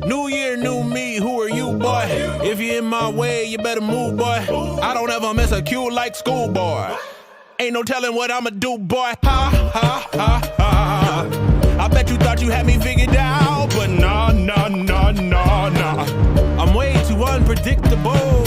New year, new me, who are you, boy? If you're in my way, you better move, boy. I don't ever miss a cue like schoolboy. Ain't no telling what I'ma do, boy. Ha, ha, ha, ha. I bet you thought you had me figured out, but nah, nah, nah, nah, nah. I'm way too unpredictable.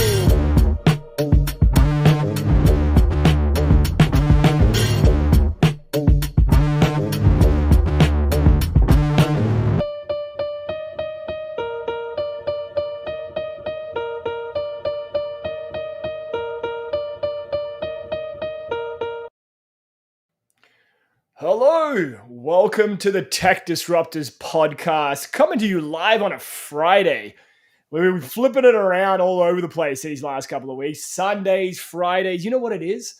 Hello, welcome to the Tech Disruptors podcast, coming to you live on a Friday. We've been flipping it around all over the place these last couple of weeks. Sundays, Fridays, you know what it is?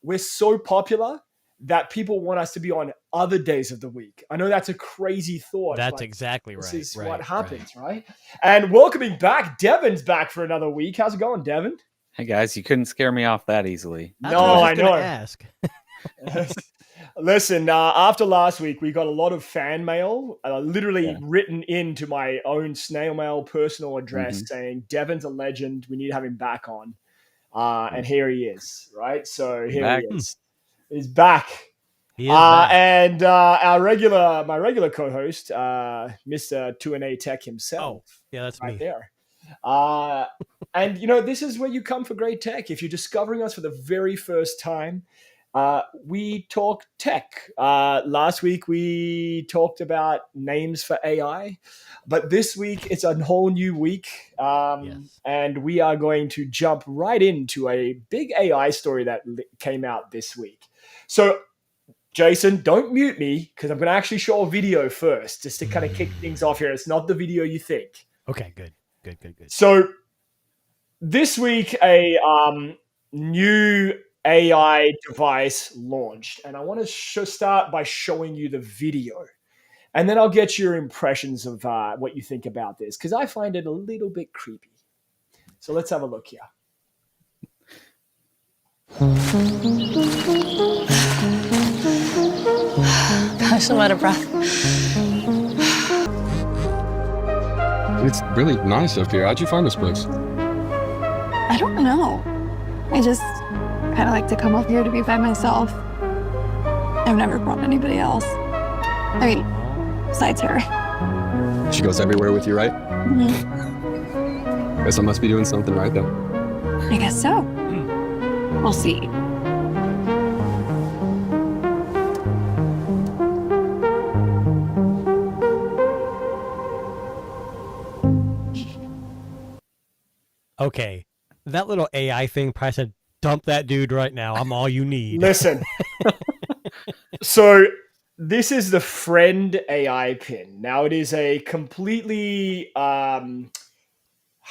We're so popular that people want us to be on other days of the week. I know that's a crazy thought. That's exactly right. This is what happens, right? And welcoming back, Devin's back for another week. How's it going, Devin? Hey guys, you couldn't scare me off that easily. No, I know. Ask. Listen, after last week, we got a lot of fan mail, literally written into my own snail mail personal address saying, Devin's a legend. We need to have him back on. And here he is, right? So here he is. He's back. He is back. And my regular co-host, Mr. 2NA Tech himself. Oh, yeah, that's right me. there. And, this is where you come for great tech. If you're discovering us for the very first time, we talk tech. Last week, we talked about names for AI. But this week, it's a whole new week. And we are going to jump right into a big AI story that came out this week. So, Jason, don't mute me because I'm going to actually show a video first just to kind of kick things off here. It's not the video you think. Okay, good. So this week, a new AI device launched, and I want to start by showing you the video, and then I'll get your impressions of what you think about this because I find it a little bit creepy. So let's have a look here. Gosh, I'm out of breath. It's really nice up here. How'd you find this place? I don't know. I just kind of like to come up here to be by myself. I've never brought anybody else. I mean, besides her. She goes everywhere with you, right? Mm-hmm. Guess I must be doing something right then. I guess so. We'll see. Okay, that little AI thing probably said, dump that dude right now. I'm all you need. Listen. So this is the Friend AI pin. Now it is a completely, how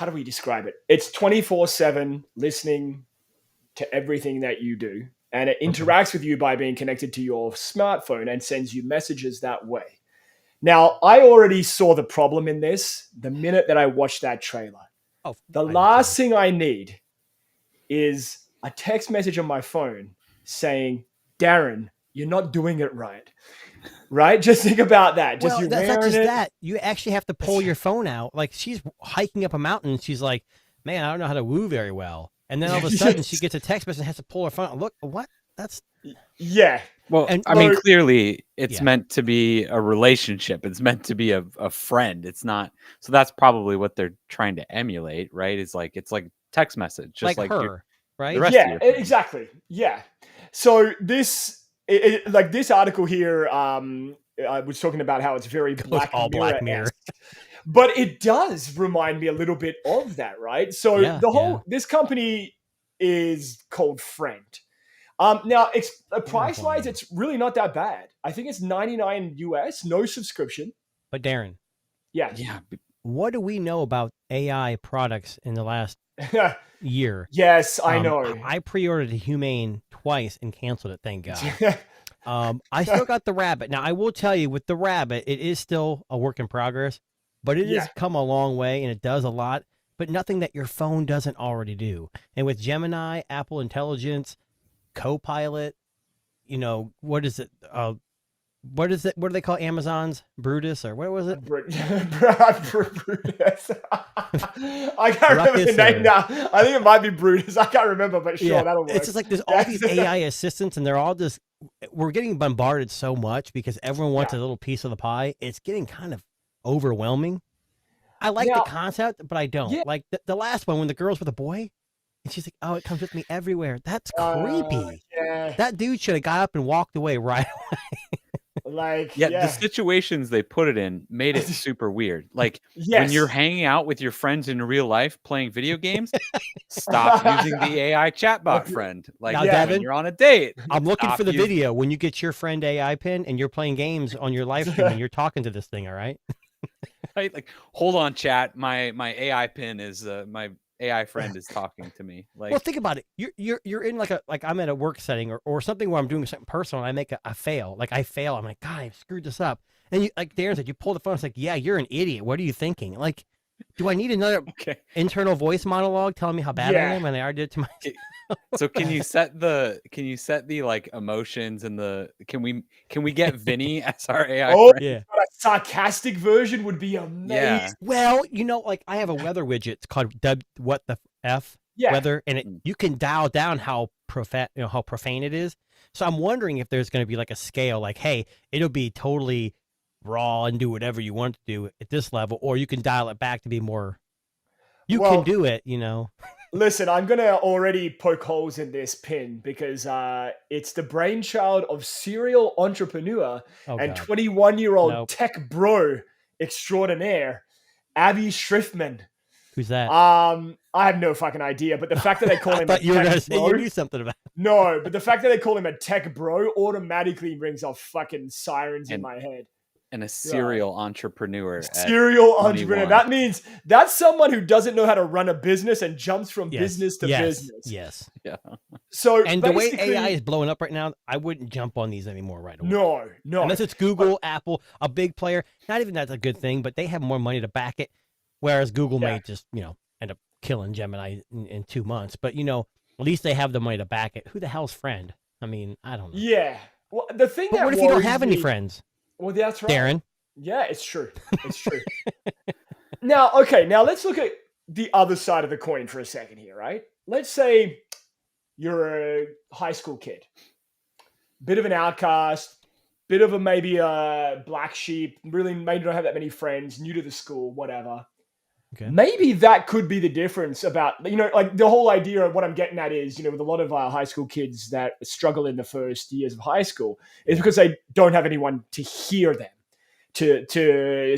do we describe it? It's 24/7 listening to everything that you do. And it interacts with you by being connected to your smartphone and sends you messages that way. Now, I already saw the problem in this the minute that I watched that trailer. The last thing I need is a text message on my phone saying, Darren, you're not doing it right. Right? Just think about that. Just Well, that's not just that. You actually have to pull your phone out. Like she's hiking up a mountain and she's like, man, I don't know how to woo very well. And then all of a sudden she gets a text message and has to pull her phone out. Look, what? That's... Yeah. Well, And- I mean, clearly it's Yeah. meant to be a relationship. It's meant to be a friend. It's not. So that's probably what they're trying to emulate, right? It's like text message, just like her, right? the rest of Yeah, your phone. exactly. Yeah. So this, like this article here, I was talking about how it's very Black all Black Mirror. Mirror-esque. But it does remind me a little bit of that, right? So this company is called Friend. Now, price-wise, it's really not that bad. I think it's $99 US, no subscription. But Darren, Yeah. what do we know about AI products in the last year? Yes, I know. I pre-ordered a Humane twice and canceled it, thank God. I still got the Rabbit. Now, I will tell you, with the Rabbit, it is still a work in progress, but it has come a long way, and it does a lot, but nothing that your phone doesn't already do. And with Gemini, Apple Intelligence, Copilot, what is it? what is it? What do they call Amazon's Brutus or what was it? Brutus. I can't remember the name now. I think it might be Brutus. I can't remember, but sure, that'll work. It's just like there's all these AI assistants, and they're all just. We're getting bombarded so much because everyone wants a little piece of the pie. It's getting kind of overwhelming. I like the concept, but I don't like the last one when the girl's with a boy. And she's like, "Oh, it comes with me everywhere." That's creepy. That dude should have got up and walked away right away. The situations they put it in made it super weird. Like when you're hanging out with your friends in real life playing video games, stop using the AI chatbot friend. Like now, when Devin, you're on a date, I'm looking for the video when you get your friend AI pin and you're playing games on your live stream and you're talking to this thing. All right. Right? Like, hold on, chat. My AI pin is my AI friend is talking to me. Like, well, think about it. You're in like I'm at a work setting or something where I'm doing something personal and I make a fail. Like I fail. I'm like, God, I screwed this up. And you, like Darren said, you pull the phone. It's like, yeah, you're an idiot. What are you thinking? Like, do I need another internal voice monologue telling me how bad I am? And I already did it to myself. So can you set the like emotions and can we get Vinny as our AI friend? Yeah. A sarcastic version would be amazing. Yeah. Well, like I have a weather widget. It's called what the F weather, and you can dial down how profane it is. So I'm wondering if there's going to be like a scale, like, hey, it'll be totally raw and do whatever you want to do at this level, or you can dial it back to be more. You can do it, Listen, I'm going to already poke holes in this pin because it's the brainchild of serial entrepreneur and 21-year-old tech bro extraordinaire, Abby Schriftman. Who's that? I have no fucking idea, but the fact that they call him a you were tech gonna say bro, you knew something about it. No, but the fact that they call him a tech bro automatically brings off fucking sirens in my head. And a serial entrepreneur. Serial entrepreneur. That means that's someone who doesn't know how to run a business and jumps from business to business. Yes. Yeah. So and the way AI is blowing up right now, I wouldn't jump on these anymore right away. No. Unless it's Google, Apple, a big player. Not even that's a good thing, but they have more money to back it. Whereas Google may just, end up killing Gemini in 2 months. But, at least they have the money to back it. Who the hell's friend? I mean, I don't know. Yeah. Well, the thing but what if you don't have any friends? Well, that's right. Darren? Yeah, it's true. It's true. Now let's look at the other side of the coin for a second here, right? Let's say you're a high school kid, bit of an outcast, bit of maybe a black sheep, really maybe don't have that many friends, new to the school, whatever. Okay. Maybe that could be the difference about, like the whole idea of what I'm getting at is, with a lot of high school kids that struggle in the first years of high school is because they don't have anyone to hear them, to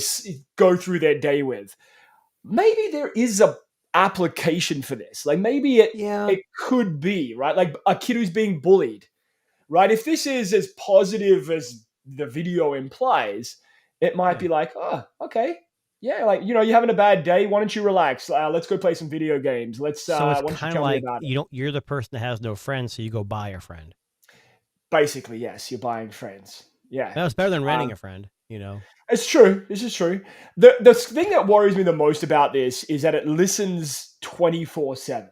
go through their day with. Maybe there is a application for this. Like maybe it could be, right? Like a kid who's being bullied, right? If this is as positive as the video implies, it might be like, oh, okay. Yeah, like, you're having a bad day. Why don't you relax? Let's go play some video games. Let's. So it's kind of like you're the person that has no friends, so you go buy a friend. Basically, yes, you're buying friends. Yeah, that was better than renting a friend. It's true. This is true. The thing that worries me the most about this is that it listens 24/7.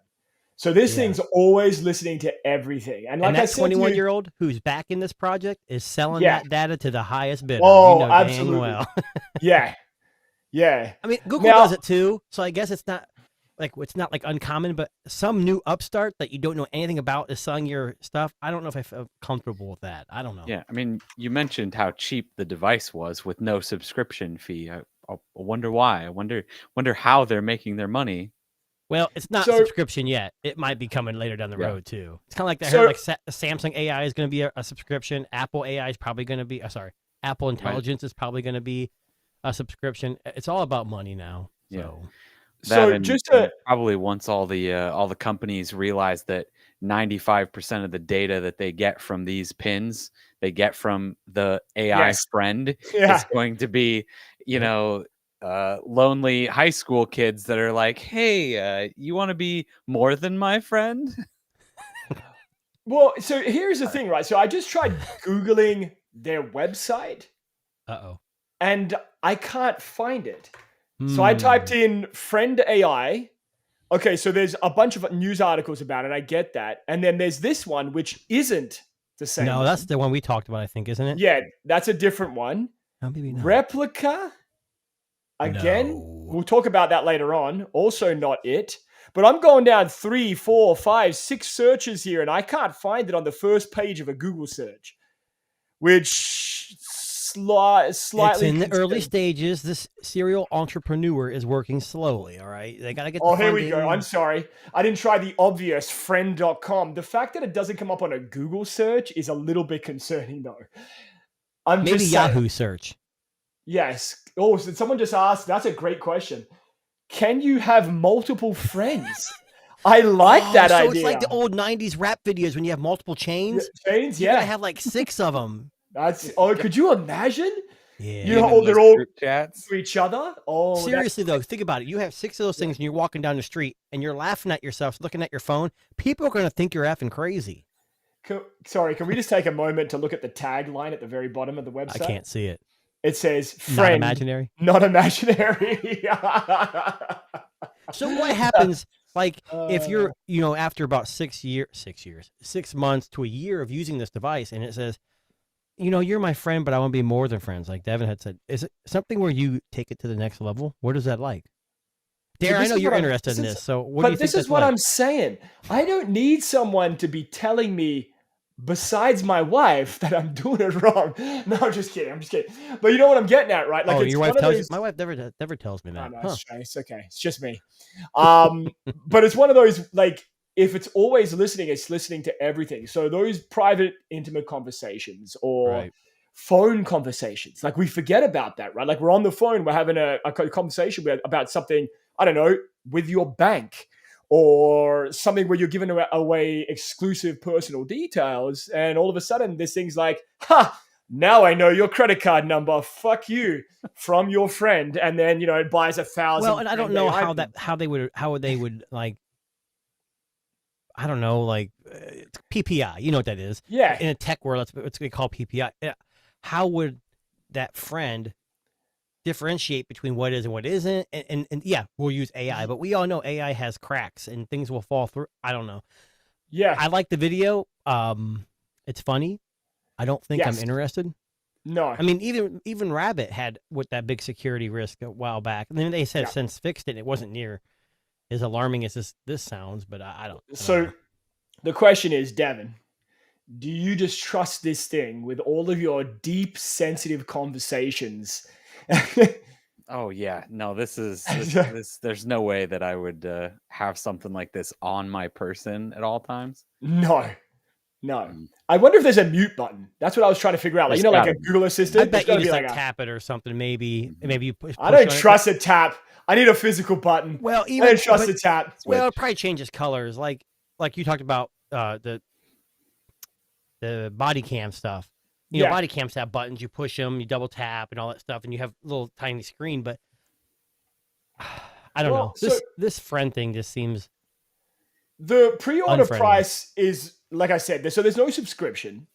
So this thing's always listening to everything. And like that 21-year-old who's back in this project is selling that data to the highest bidder. Oh, absolutely. Well. Yeah. Yeah. I mean, Google does it too. So I guess it's not like uncommon, but some new upstart that you don't know anything about is selling your stuff. I don't know if I feel comfortable with that. I don't know. Yeah. I mean, you mentioned how cheap the device was with no subscription fee. I wonder why. I wonder how they're making their money. Well, it's not subscription yet. It might be coming later down the road too. It's kind of like I heard Samsung AI is going to be a subscription. Apple AI is probably going to be Apple Intelligence is probably going to be a subscription. It's all about money now. So probably once all the companies realize that 95% of the data that they get from these pins, they get from the AI friend, is going to be, lonely high school kids that are like, hey, you want to be more than my friend? Well, so here's the thing, right? So I just tried Googling their website. Uh-oh. And I can't find it. So I typed in friend AI. Okay, so there's a bunch of news articles about it. I get that. And then there's this one, which isn't The same. No, that's the one we talked about, I think, isn't it? Yeah, that's a different one. No, maybe not. Replica. Again, No. we'll talk about that later on. Also not it. But I'm going down 3, 4, 5, 6 searches here, and I can't find it on the first page of a Google search, which slightly. It's in the early stages. This serial entrepreneur is working slowly. All right, they gotta get. Oh, here we go. I'm sorry, I didn't try the obvious friend.com. The fact that it doesn't come up on a Google search is a little bit concerning, though. Maybe Yahoo search. Yes. Oh, so someone just asked. That's a great question. Can you have multiple friends? I like that idea. So it's like the old 90s rap videos when you have multiple chains. Chains, You gotta have like 6 of them. Could you imagine? Yeah. They're all chats to each other. Oh, seriously though, think about it. You have 6 of those things, and you're walking down the street, and you're laughing at yourself, looking at your phone. People are gonna think you're effing crazy. Sorry, can we just take a moment to look at the tagline at the very bottom of the website? I can't see it. It says, "Friend, not imaginary." Not imaginary. So what happens? Like if you're, after about 6 months to a year of using this device, and it says, you're my friend, but I want to be more than friends. Like Devin had said, is it something where you take it to the next level? What is that like? Darren, I know you're interested in this. So what do you think? But this is what I'm saying. I don't need someone to be telling me, besides my wife, that I'm doing it wrong. No, I'm just kidding. But you know what I'm getting at, right? Like, your wife tells you? My wife never tells me that. No, it's okay. It's just me. But it's one of those, like, if it's always listening, it's listening to everything. So those private, intimate conversations or phone conversations, like we forget about that, right? Like we're on the phone, we're having a conversation about something, I don't know, with your bank, or something where you're giving away exclusive personal details, and all of a sudden this thing's like, now I know your credit card number, fuck you, from your friend, and then it buys 1,000. Well, and I don't know how they would like, I don't know, like PPI, you know what that is? Yeah. In a tech world, that's what we call PPI. How would that friend differentiate between what is and what isn't? And yeah, we'll use AI, but we all know AI has cracks and things will fall through. I don't know. Yeah. I like the video. It's funny. I don't think I'm interested. No. I mean, even Rabbit had with that big security risk a while back. And then they said since fixed it, it wasn't near as alarming as this sounds, but I don't know. The question is, Devin, do you just trust this thing with all of your deep, sensitive conversations? Oh yeah, no, this there's no way that I would have something like this on my person at all times. No. I wonder if there's a mute button. That's what I was trying to figure out. Like, like a Google Assistant. I bet you just like tap it or something. Maybe you push. I don't trust a tap. I need a physical button. Well, I don't trust a tap. Well, it probably changes colors. Like you talked about the body cam stuff. Body cams have buttons. You push them, you double tap, and all that stuff, and you have a little tiny screen. But I don't know. This friend thing just seems. The pre-order price is, like I said, so there's no subscription.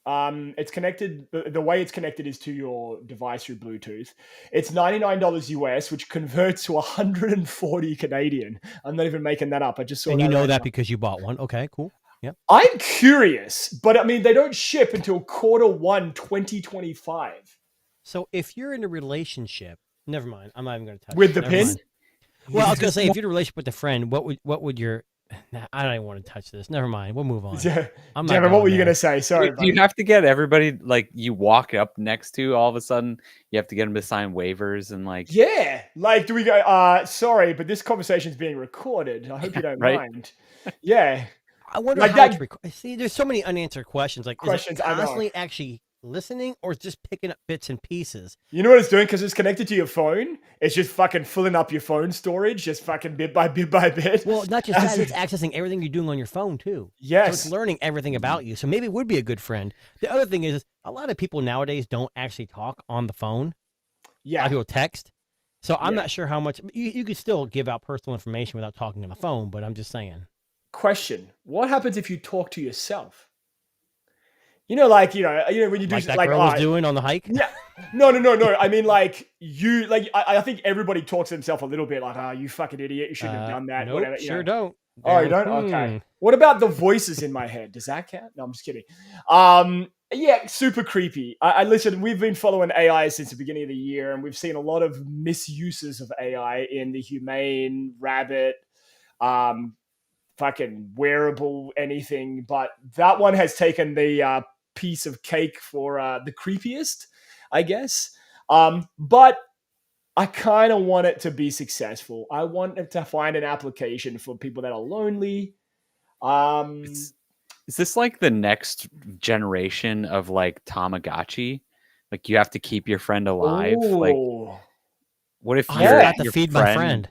It's connected. The way it's connected is to your device through Bluetooth. It's $99 US, which converts to 140 Canadian. I'm not even making that up. I just saw. And that because you bought one. Okay, cool. Yeah. I'm curious, but I mean, they don't ship until Q1 2025. So if you're in a relationship, never mind. I'm not even going to touch with the pin. Mind. Well, I was going to say, if you're in a relationship with a friend, what would your I don't even want to touch this. Never mind. We'll move on. Devin, what were you going to say? Sorry. Do you have to get everybody, like, you walk up next to, all of a sudden, you have to get them to sign waivers and like... Yeah. Like, do we go, sorry, but this conversation is being recorded. I hope you don't mind. Yeah. I wonder like how see, there's so many unanswered questions. Like, questions, is it constantly actually listening or just picking up bits and pieces? You know what it's doing? Because it's connected to your phone. It's just fucking filling up your phone storage, just fucking bit by bit by bit. Well, not just that, it's accessing everything you're doing on your phone too. Yes. So it's learning everything about you. So maybe it would be a good friend. The other thing is a lot of people nowadays don't actually talk on the phone. Yeah. A lot of people text. So I'm not sure how much you could still give out personal information without talking on the phone, but I'm just saying. Question: what happens if you talk to yourself? When you do like that girl was doing on the hike. Yeah, no. I mean, I think everybody talks to themselves a little bit, like, "Oh, you fucking idiot! You shouldn't have done that." Nope, whatever. Sure don't. Oh, you don't? Okay. What about the voices in my head? Does that count? No, I'm just kidding. Yeah, super creepy. I listen, we've been following AI since the beginning of the year, and we've seen a lot of misuses of AI in the humane, rabbit, fucking wearable, anything. But that one has taken the piece of cake for the creepiest, I guess. But I kind of want it to be successful. I want it to find an application for people that are lonely. Is this like the next generation of like Tamagotchi? Like you have to keep your friend alive. Ooh. Like, what if I you're forgot to feed my friend?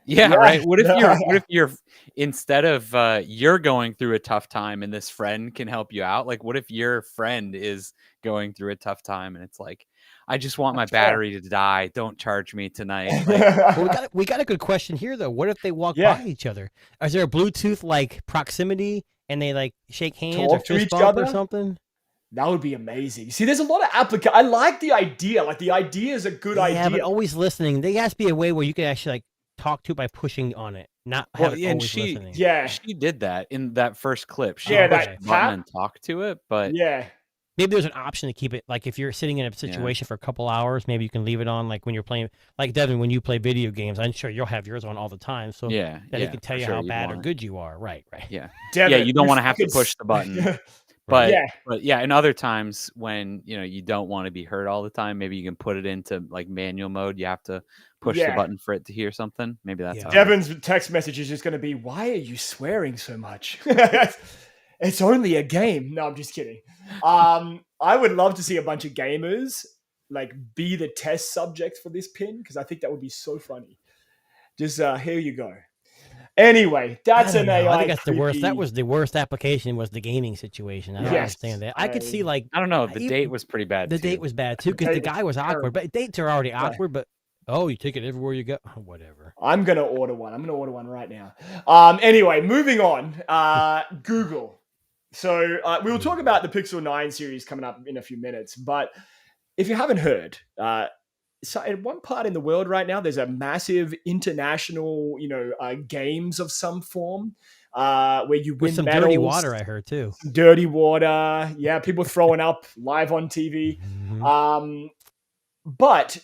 Yeah, right. What if you're instead of you're going through a tough time and this friend can help you out? Like, what if your friend is going through a tough time and it's like, I just want my battery to die. Don't charge me tonight. Like, well, we got a good question here though. What if they walk by each other? Is there a Bluetooth like proximity and they like shake hands or fist bump or something? That would be amazing. See, there's a lot of I like the idea. Like the idea is a good idea. Yeah, but always listening. There has to be a way where you can actually like talk to by pushing on it, not have it always listening. Yeah, she did that in that first clip. She pushed the button and talked to it, but maybe there's an option to keep it. Like if you're sitting in a situation for a couple hours, maybe you can leave it on. Like when you're playing, like Devin, when you play video games, I'm sure you'll have yours on all the time. So that it can tell you how bad or good you are. Right. Yeah. Devin, you don't want to have to push the button. But and other times when you don't want to be heard all the time, maybe you can put it into like manual mode. You have to push the button for it to hear something. Maybe that's how Devin's text message is just going to be, "Why are you swearing so much? It's only a game." No, I'm just kidding. I would love to see a bunch of gamers like be the test subjects for this pin because I think that would be so funny. Just here you go. Anyway, that's an AI. I think that's the worst. That was the worst application. Was the gaming situation? I don't understand that. I could see like I don't know. The date was pretty bad. The date was bad too because the guy was awkward. But dates are already awkward. But you take it everywhere you go. Whatever. I'm gonna order one. I'm gonna order one right now. Anyway, moving on. Google. So we will talk about the Pixel 9 series coming up in a few minutes. But if you haven't heard, so in one part in the world right now, there's a massive international, games of some form where you win some medals. Dirty water, I heard too. Dirty water, yeah, people throwing up live on TV. Mm-hmm. But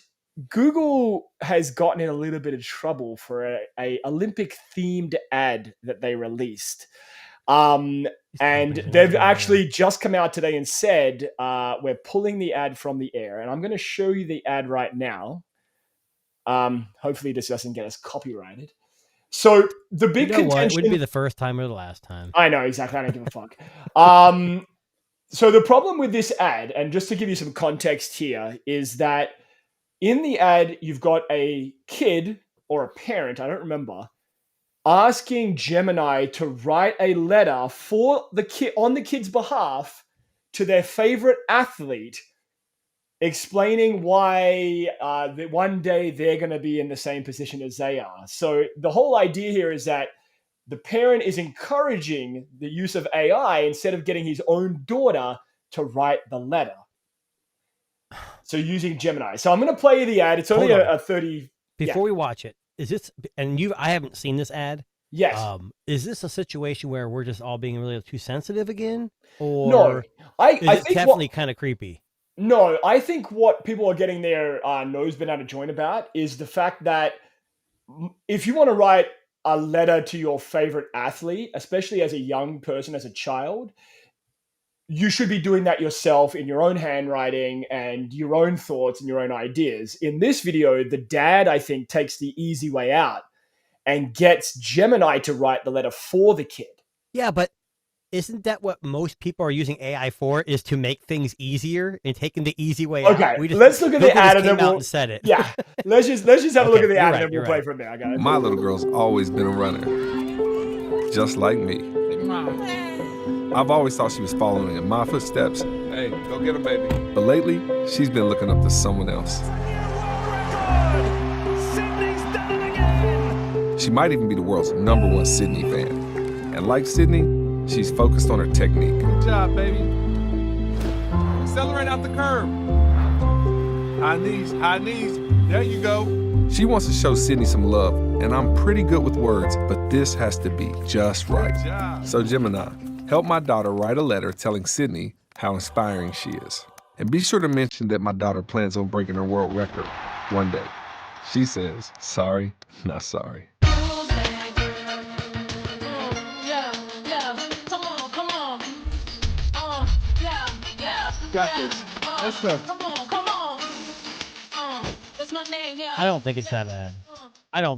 Google has gotten in a little bit of trouble for a Olympic themed ad that they released. And they've actually just come out today and said, we're pulling the ad from the air. And I'm going to show you the ad right now. Hopefully this doesn't get us copyrighted. So the big contention... It wouldn't be the first time or the last time. I know, exactly. I don't give a fuck. So the problem with this ad, and just to give you some context here, is that in the ad, you've got a kid or a parent, I don't remember, asking Gemini to write a letter for the kid on the kid's behalf to their favorite athlete, explaining why that one day they're going to be in the same position as they are. So the whole idea here is that the parent is encouraging the use of AI instead of getting his own daughter to write the letter. So using Gemini. So I'm going to play you the ad. It's only a 30. Before we watch it, is this, and I haven't seen this ad. Yes. Is this a situation where we're just all being really too sensitive again? Or no, I think definitely kind of creepy. No, I think what people are getting their nose bent out of joint about is the fact that if you want to write a letter to your favorite athlete, especially as a young person, as a child, you should be doing that yourself in your own handwriting and your own thoughts and your own ideas. In this video, the dad, I think, takes the easy way out and gets Gemini to write the letter for the kid. Yeah, but isn't that what most people are using AI for, is to make things easier and taking the easy way out? Okay, let's look at the ad and then we'll said it. Yeah, let's just have a look at the ad and then we'll play from there. Okay. My little girl's always been a runner, just like me. I've always thought she was following in my footsteps. Hey, go get her, baby. But lately, she's been looking up to someone else. She might even be the world's #1 Sydney fan. And like Sydney, she's focused on her technique. Good job, baby. Accelerate out the curve. High knees. There you go. She wants to show Sydney some love, and I'm pretty good with words, but this has to be just right. So Gemini, help my daughter write a letter telling Sydney how inspiring she is. And be sure to mention that my daughter plans on breaking her world record one day. She says, sorry, not sorry. Got this. Let's go. I don't think it's that bad.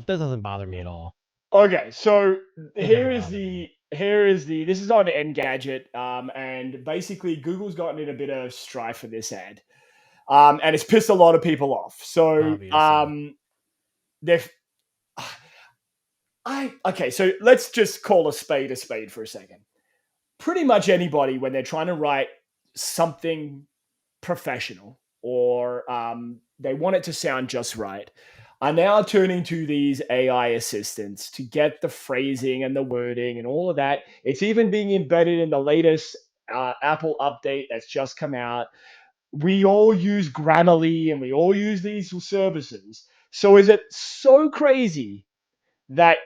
This doesn't bother me at all. Okay, so here is the this is on Engadget, and basically Google's gotten in a bit of strife for this ad, and it's pissed a lot of people off. So they've okay, so let's just call a spade for a second. Pretty much anybody, when they're trying to write something professional or they want it to sound just right, are now turning to these AI assistants to get the phrasing and the wording and all of that. It's even being embedded in the latest Apple update that's just come out. We all use Grammarly and we all use these services. So is it so crazy that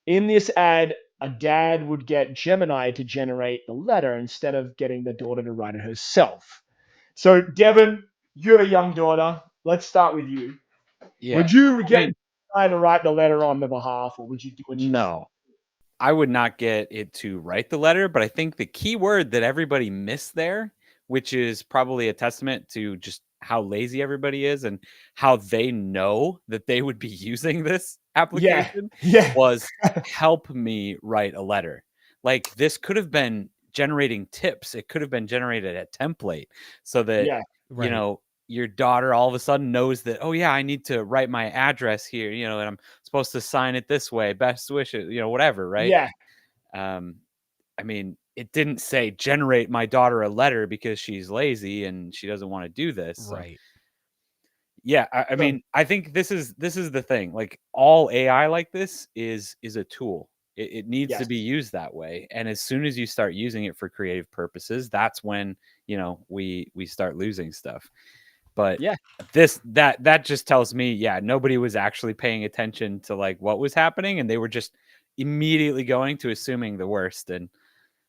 in this ad, a dad would get Gemini to generate the letter instead of getting the daughter to write it herself? So, Devin, you're a young daughter. Let's start with you. Yeah. Would you get Gemini to write the letter on the behalf, or would you do what you No. I would not get it to write the letter, but I think the key word that everybody missed there, which is probably a testament to just how lazy everybody is and how they know that they would be using this application, was help me write a letter. Like, this could have been generating tips. It could have been generated a template so that, you know, your daughter all of a sudden knows that, oh yeah, I need to write my address here, you know, and I'm supposed to sign it this way, best wishes, you know, whatever. Right. Yeah. I mean, it didn't say generate my daughter a letter because she's lazy and she doesn't want to do this. Right. Yeah. I mean, I think this is the thing. Like, all AI like this is a tool. It needs to be used that way. And as soon as you start using it for creative purposes, that's when, you know, we start losing stuff. But that just tells me, nobody was actually paying attention to like what was happening, and they were just immediately going to assuming the worst. And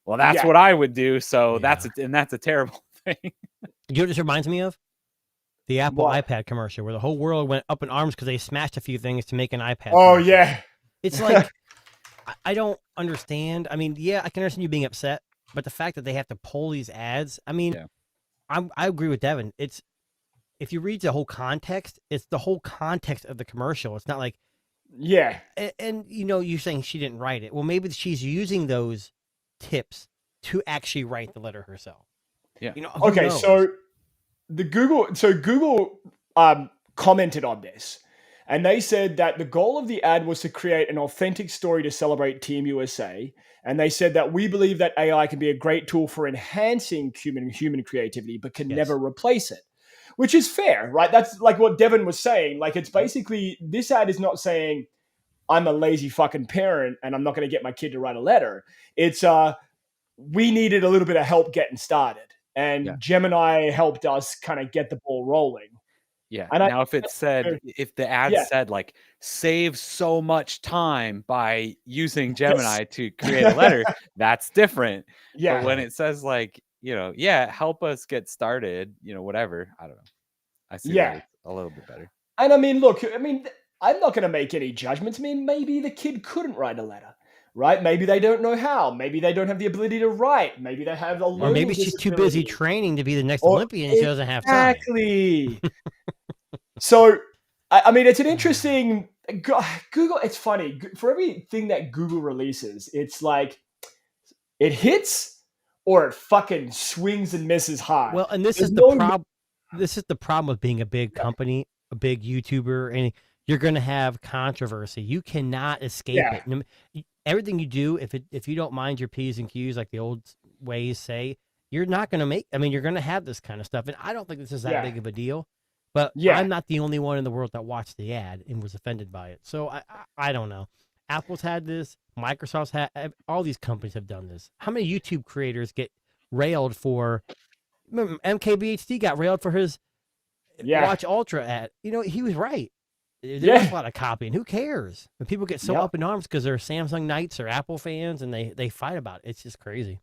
well, that's what I would do. So that's a terrible thing. You know what this reminds me of? The Apple iPad commercial where the whole world went up in arms because they smashed a few things to make an iPad. Oh yeah. It's like, I don't understand. I mean, I can understand you being upset, but the fact that they have to pull these ads, I mean, I agree with Devin. If you read the whole context, it's the whole context of the commercial. It's not like, and you know, you're saying she didn't write it. Well, maybe she's using those tips to actually write the letter herself. Yeah. You know, okay. knows? So Google commented on this, and they said that the goal of the ad was to create an authentic story to celebrate Team USA. And they said that we believe that AI can be a great tool for enhancing human creativity, but can never replace it. Which is fair, right? That's like what Devin was saying. Like, it's basically, this ad is not saying I'm a lazy fucking parent and I'm not going to get my kid to write a letter. It's we needed a little bit of help getting started, and Gemini helped us kind of get the ball rolling. Yeah. And now, if the ad said like, save so much time by using Gemini to create a letter, that's different. Yeah. But when it says like, you know, help us get started, you know, whatever. I don't know. I see that a little bit better. And I mean, look, I'm not going to make any judgments. I mean, maybe the kid couldn't write a letter, right? Maybe they don't know how. Maybe they don't have the ability to write. Maybe they have a learning or maybe she's too busy training to be the next Olympian and she doesn't have time. Exactly. So, I mean, it's an interesting Google. It's funny, for everything that Google releases, it's like it hits or it fucking swings and misses hard. Well, and this is the problem. This is the problem with being a big company, a big YouTuber, and you're going to have controversy. You cannot escape it. Everything you do, if you don't mind your P's and Q's, like the old ways say, you're not going to make. I mean, you're going to have this kind of stuff, and I don't think this is that big of a deal. But I'm not the only one in the world that watched the ad and was offended by it. So I don't know. Apple's had this. Microsoft's had. All these companies have done this. How many YouTube creators get railed for? Remember, MKBHD got railed for his Watch Ultra ad. You know, he was right. There's Yeah. a lot of copying. Who cares? When people get so Yep. up in arms because they're Samsung Knights or Apple fans and they fight about it. It's just crazy.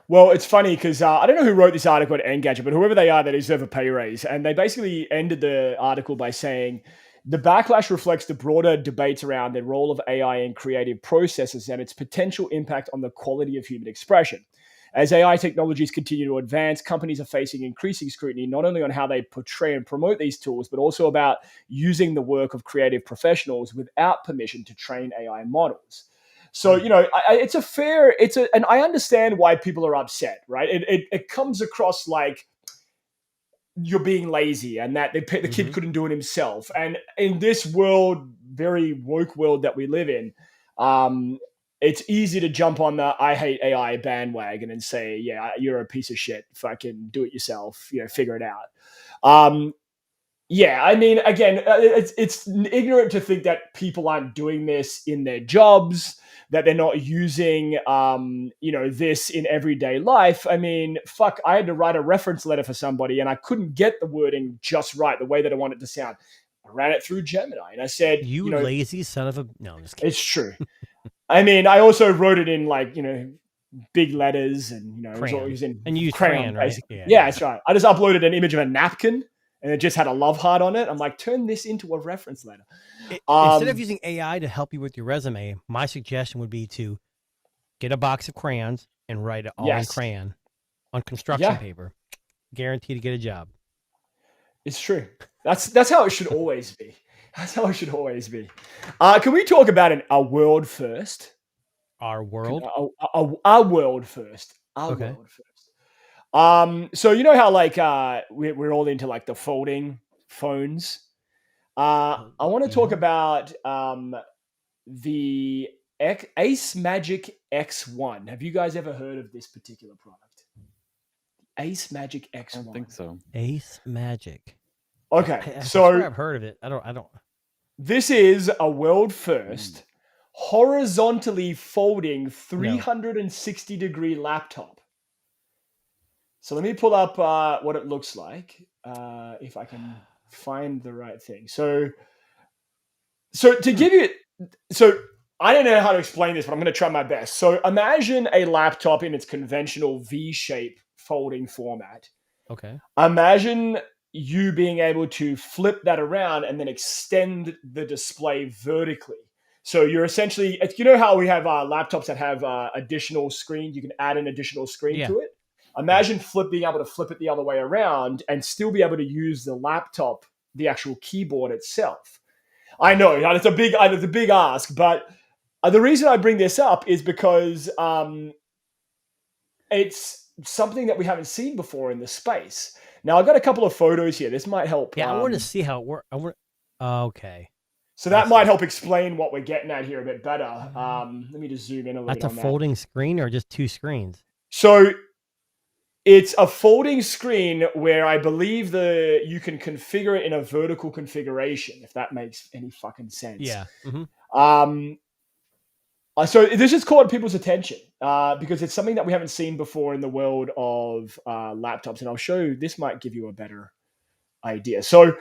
Well, it's funny because I don't know who wrote this article at Engadget, but whoever they are, they deserve a pay raise. And they basically ended the article by saying the backlash reflects the broader debates around the role of AI in creative processes and its potential impact on the quality of human expression. As AI technologies continue to advance, companies are facing increasing scrutiny not only on how they portray and promote these tools, but also about using the work of creative professionals without permission to train AI models. So, you know, and I understand why people are upset, right? It comes across like you're being lazy and that the kid couldn't do it himself. And in this world, very woke world that we live in, it's easy to jump on the I hate AI bandwagon and say, yeah, you're a piece of shit. Fucking do it yourself. You know, figure it out. Yeah, I mean, again, it's ignorant to think that people aren't doing this in their jobs, that they're not using, this in everyday life. I mean, fuck, I had to write a reference letter for somebody and I couldn't get the wording just right, the way that I want it to sound. I ran it through Gemini and I said, you lazy son of a... No, I'm just kidding. It's true. I mean, I also wrote it in big letters and, it was always in and you use crayon, right? basically. Yeah, that's right. I just uploaded an image of a napkin and it just had a love heart on it. I'm like, turn this into a reference letter. Instead of using AI to help you with your resume, my suggestion would be to get a box of crayons and write it all in crayon on construction paper. Guaranteed to get a job. It's true. That's how it should always be. That's how it should always be. Can we talk about a world first? Our world? Our world first. Our world first. So you know how we're all into the folding phones. I want to talk about the Ace Magic X1. Have you guys ever heard of this particular product? Ace Magic X1. I don't think so. Ace Magic. Okay, so I've heard of it. I don't. This is a world first, horizontally folding 360-degree laptop. So let me pull up what it looks like, if I can find the right thing. So to give you, I don't know how to explain this, but I'm going to try my best. So imagine a laptop in its conventional V-shape folding format. Okay. Imagine you being able to flip that around and then extend the display vertically. So you're essentially, you know how we have laptops that have additional screens, you can add an additional screen to it. Imagine being able to flip it the other way around and still be able to use the laptop, the actual keyboard itself. I know it's a big ask, but the reason I bring this up is because it's something that we haven't seen before in the space. Now, I've got a couple of photos here. This might help. Yeah, I want to see how it works. Okay. So that might help explain what we're getting at here a bit better. Let me just zoom in a little bit. That's a folding screen or just two screens? So it's a folding screen where I believe you can configure it in a vertical configuration, if that makes any fucking sense. Yeah. So this has caught people's attention because it's something that we haven't seen before in the world of laptops. And I'll show you, this might give you a better idea. So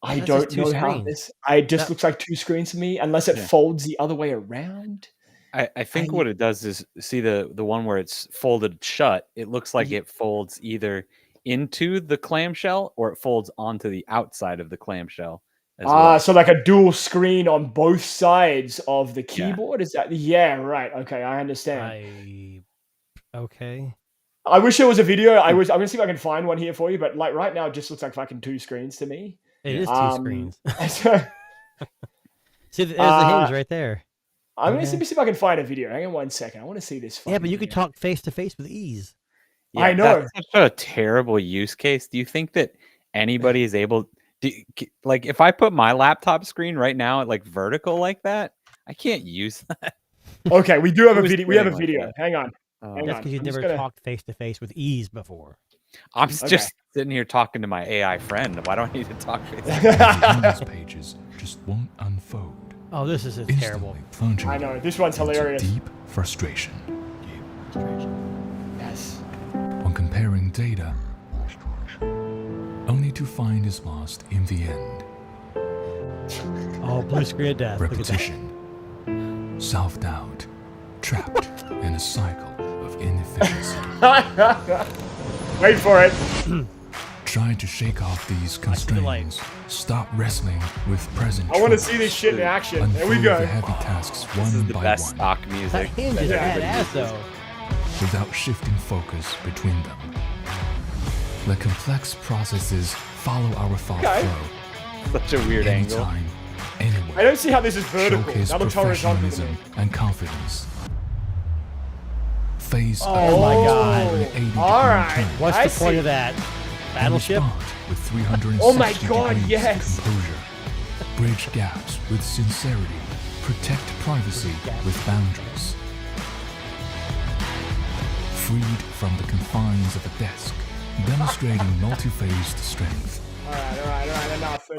I don't know how this, it just looks like two screens to me, unless it folds the other way around. I think what it does is, see the one where it's folded shut, it looks like it folds either into the clamshell or it folds onto the outside of the clamshell. So like a dual screen on both sides of the keyboard? Is that? Yeah, right. Okay, I understand. Okay. I wish there was a video. I'm going to see if I can find one here for you, but right now it just looks like fucking two screens to me. It is two screens. See, there's the hinge right there. I'm going to see if I can find a video. Hang on 1 second. I want to see this. Yeah, but you could talk face to face with ease. Yeah, I know. That's such a terrible use case. Do you think that anybody is able... if I put my laptop screen right now at vertical like that, I can't use that. Okay, we do have a video. We have a video. Hang on. That's because you've never talked face to face with ease before. I'm just sitting here talking to my AI friend. Why do I need to talk face to face? These pages just won't unfold. Oh, this is terrible. I know. This one's hilarious. Deep frustration. Yes. On comparing data, only to find is lost in the end. Oh, blue screen of death. Look at that. Repetition. Self-doubt. Trapped in a cycle of inefficiency. Wait for it. Try to shake off these the light. constraints. Stop wrestling with present I want to troubles. see this shit in action. There Unfold we the go. heavy tasks This one is the by best one, stock That music. hinge is badass, though. without shifting focus between them. Let complex processes follow our thought Okay. flow. Such a weird angle. Anytime, anywhere. I don't see how this is vertical. Showcase That looks horizontal to me. professionalism and confidence. Phase Oh my God. an 80-degree Alright. turn. What's I the point And of that? Battleship? respond with 360 Oh my God, degrees yes. of composure. Bridge gaps with sincerity. Protect privacy with boundaries. Freed from the confines of a desk, demonstrating multi-phased strength. All right, enough.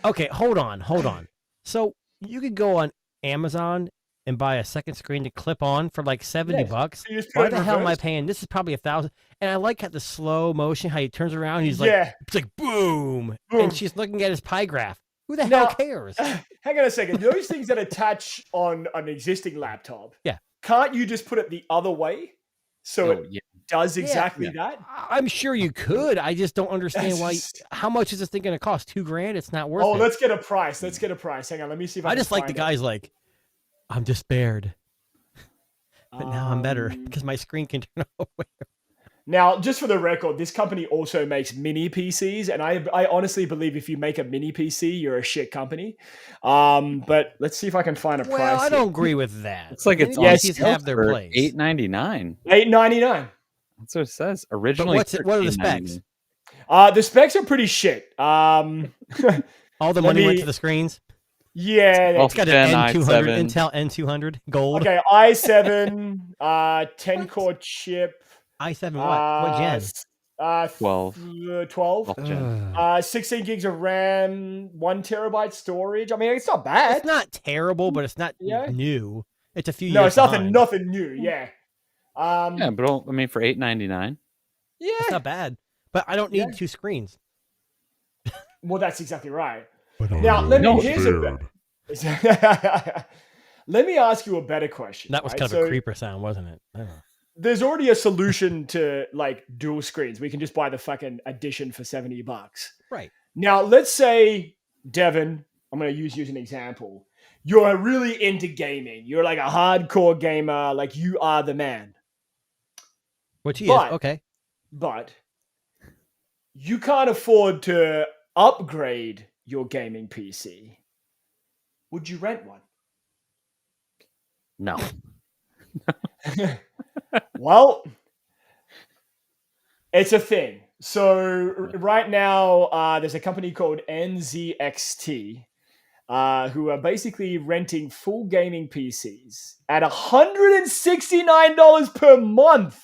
Okay, hold on. So you could go on Amazon and buy a second screen to clip on for like $70. You just put Why it the in hell am I reverse? pay? This is probably $1,000. And I like how the slow motion, how he turns around. He's like, Yeah. it's like boom, Boom. and she's looking at his pie graph. Who the Now- hell cares? Hang on a second. Those things that attach on an existing laptop, Yeah. can't you just put it the other way so Oh, it yeah. does exactly that? I'm sure you could. I just don't understand why. That's- How much is this thing going to cost? $2,000? It's not worth Oh, it. let's get a price. Hang on, let me see if I I can just like the find it. guys like, I'm despaired, but now I'm better Um, because my screen can turn away. Now, just for the record, this company also makes mini PCs, and I honestly believe if you make a mini PC, you're a shit company. But let's see if I can find a price. Well, I don't agree with that. Looks like it's Mini on PCs sale have their for place. $8.99. $8.99. That's what it says. Originally, what are the specs? $13.99. The specs are pretty shit. All the Let money went me- to the screens. Yeah. Well, It's got Gen an N200, i7. Intel N200 gold. Okay, i7, 10 core chip. i7 what gen? 12. 12. Well, Gen. 16 gigs of RAM, 1 terabyte storage. I mean, it's not bad. It's not terrible, but it's not Yeah. new. It's a few No, years it's nothing, behind. nothing new. Yeah. Yeah, but I mean, for $8.99. It's not bad, but I don't need Yeah. two screens. Well, that's exactly right. But Now, let me. No, Here's a. Let me ask you a better question. That was right? kind of So a creeper sound, wasn't it? I don't know. there's already a solution to like dual screens. We can just buy the fucking edition for $70. Right. Now, let's say, Devin, I'm going to use you as an example. You're really into gaming. You're like a hardcore gamer. Like you are the man. Which he But- is. Okay. But you can't afford to upgrade your gaming PC. Would you rent one? No. Well, it's a thing. So right now, there's a company called NZXT who are basically renting full gaming PCs at $169 per month.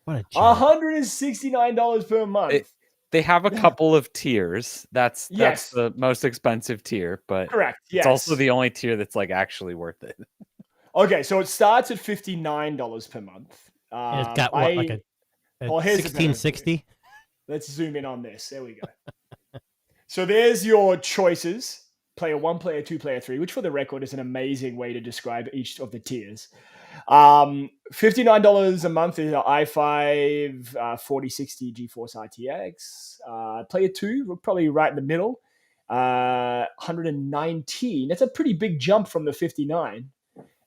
What a joke. $169 per month. They have a couple of tiers. That's Yes. the most expensive tier, but Correct. Yes. it's also the only tier that's like actually worth it. Okay, so it starts at $59 per month. And it's got what, like a Oh, here's the better 1660? Let's zoom in on this. There we go. So there's your choices. Player 1, Player 2, Player 3, which for the record is an amazing way to describe each of the tiers. $59 a month is an i5 4060 GeForce RTX. Player 2, we're probably right in the middle. 119. That's a pretty big jump from the 59.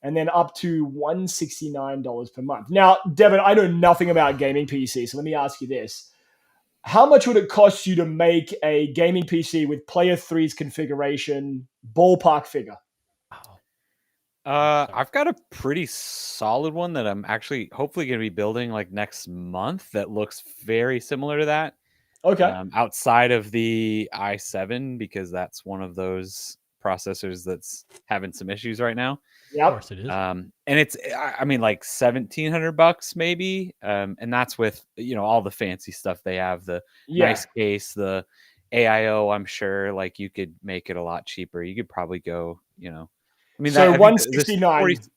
And then up to $169 per month. Now, Devin, I know nothing about gaming PC, so let me ask you this. How much would it cost you to make a gaming PC with Player 3's configuration, ballpark figure? I've got a pretty solid one that I'm actually hopefully going to be building like next month that looks very similar to that. Okay. Outside of the i7, because that's one of those processors that's having some issues right now. Of Yep. course it is. And it's, I mean, like $1,700 maybe. And that's with, all the fancy stuff they have, the Yeah. nice case, the AIO, I'm sure like you could make it a lot cheaper. You could probably go, I mean, So I think $169.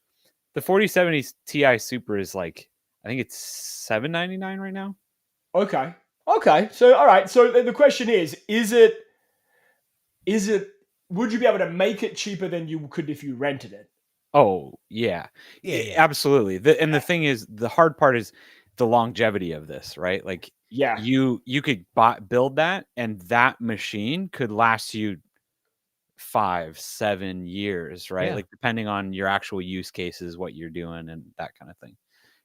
the 4070 Ti Super is like, I think it's $799 right now. Okay. So, all right. So the question is it would you be able to make it cheaper than you could if you rented it? Oh yeah, Yeah. absolutely. The thing is, the hard part is the longevity of this, right? Like, Yeah, you could build that, and that machine could last you 5-7 years, right? Yeah. Like, depending on your actual use cases, what you're doing, and that kind of thing,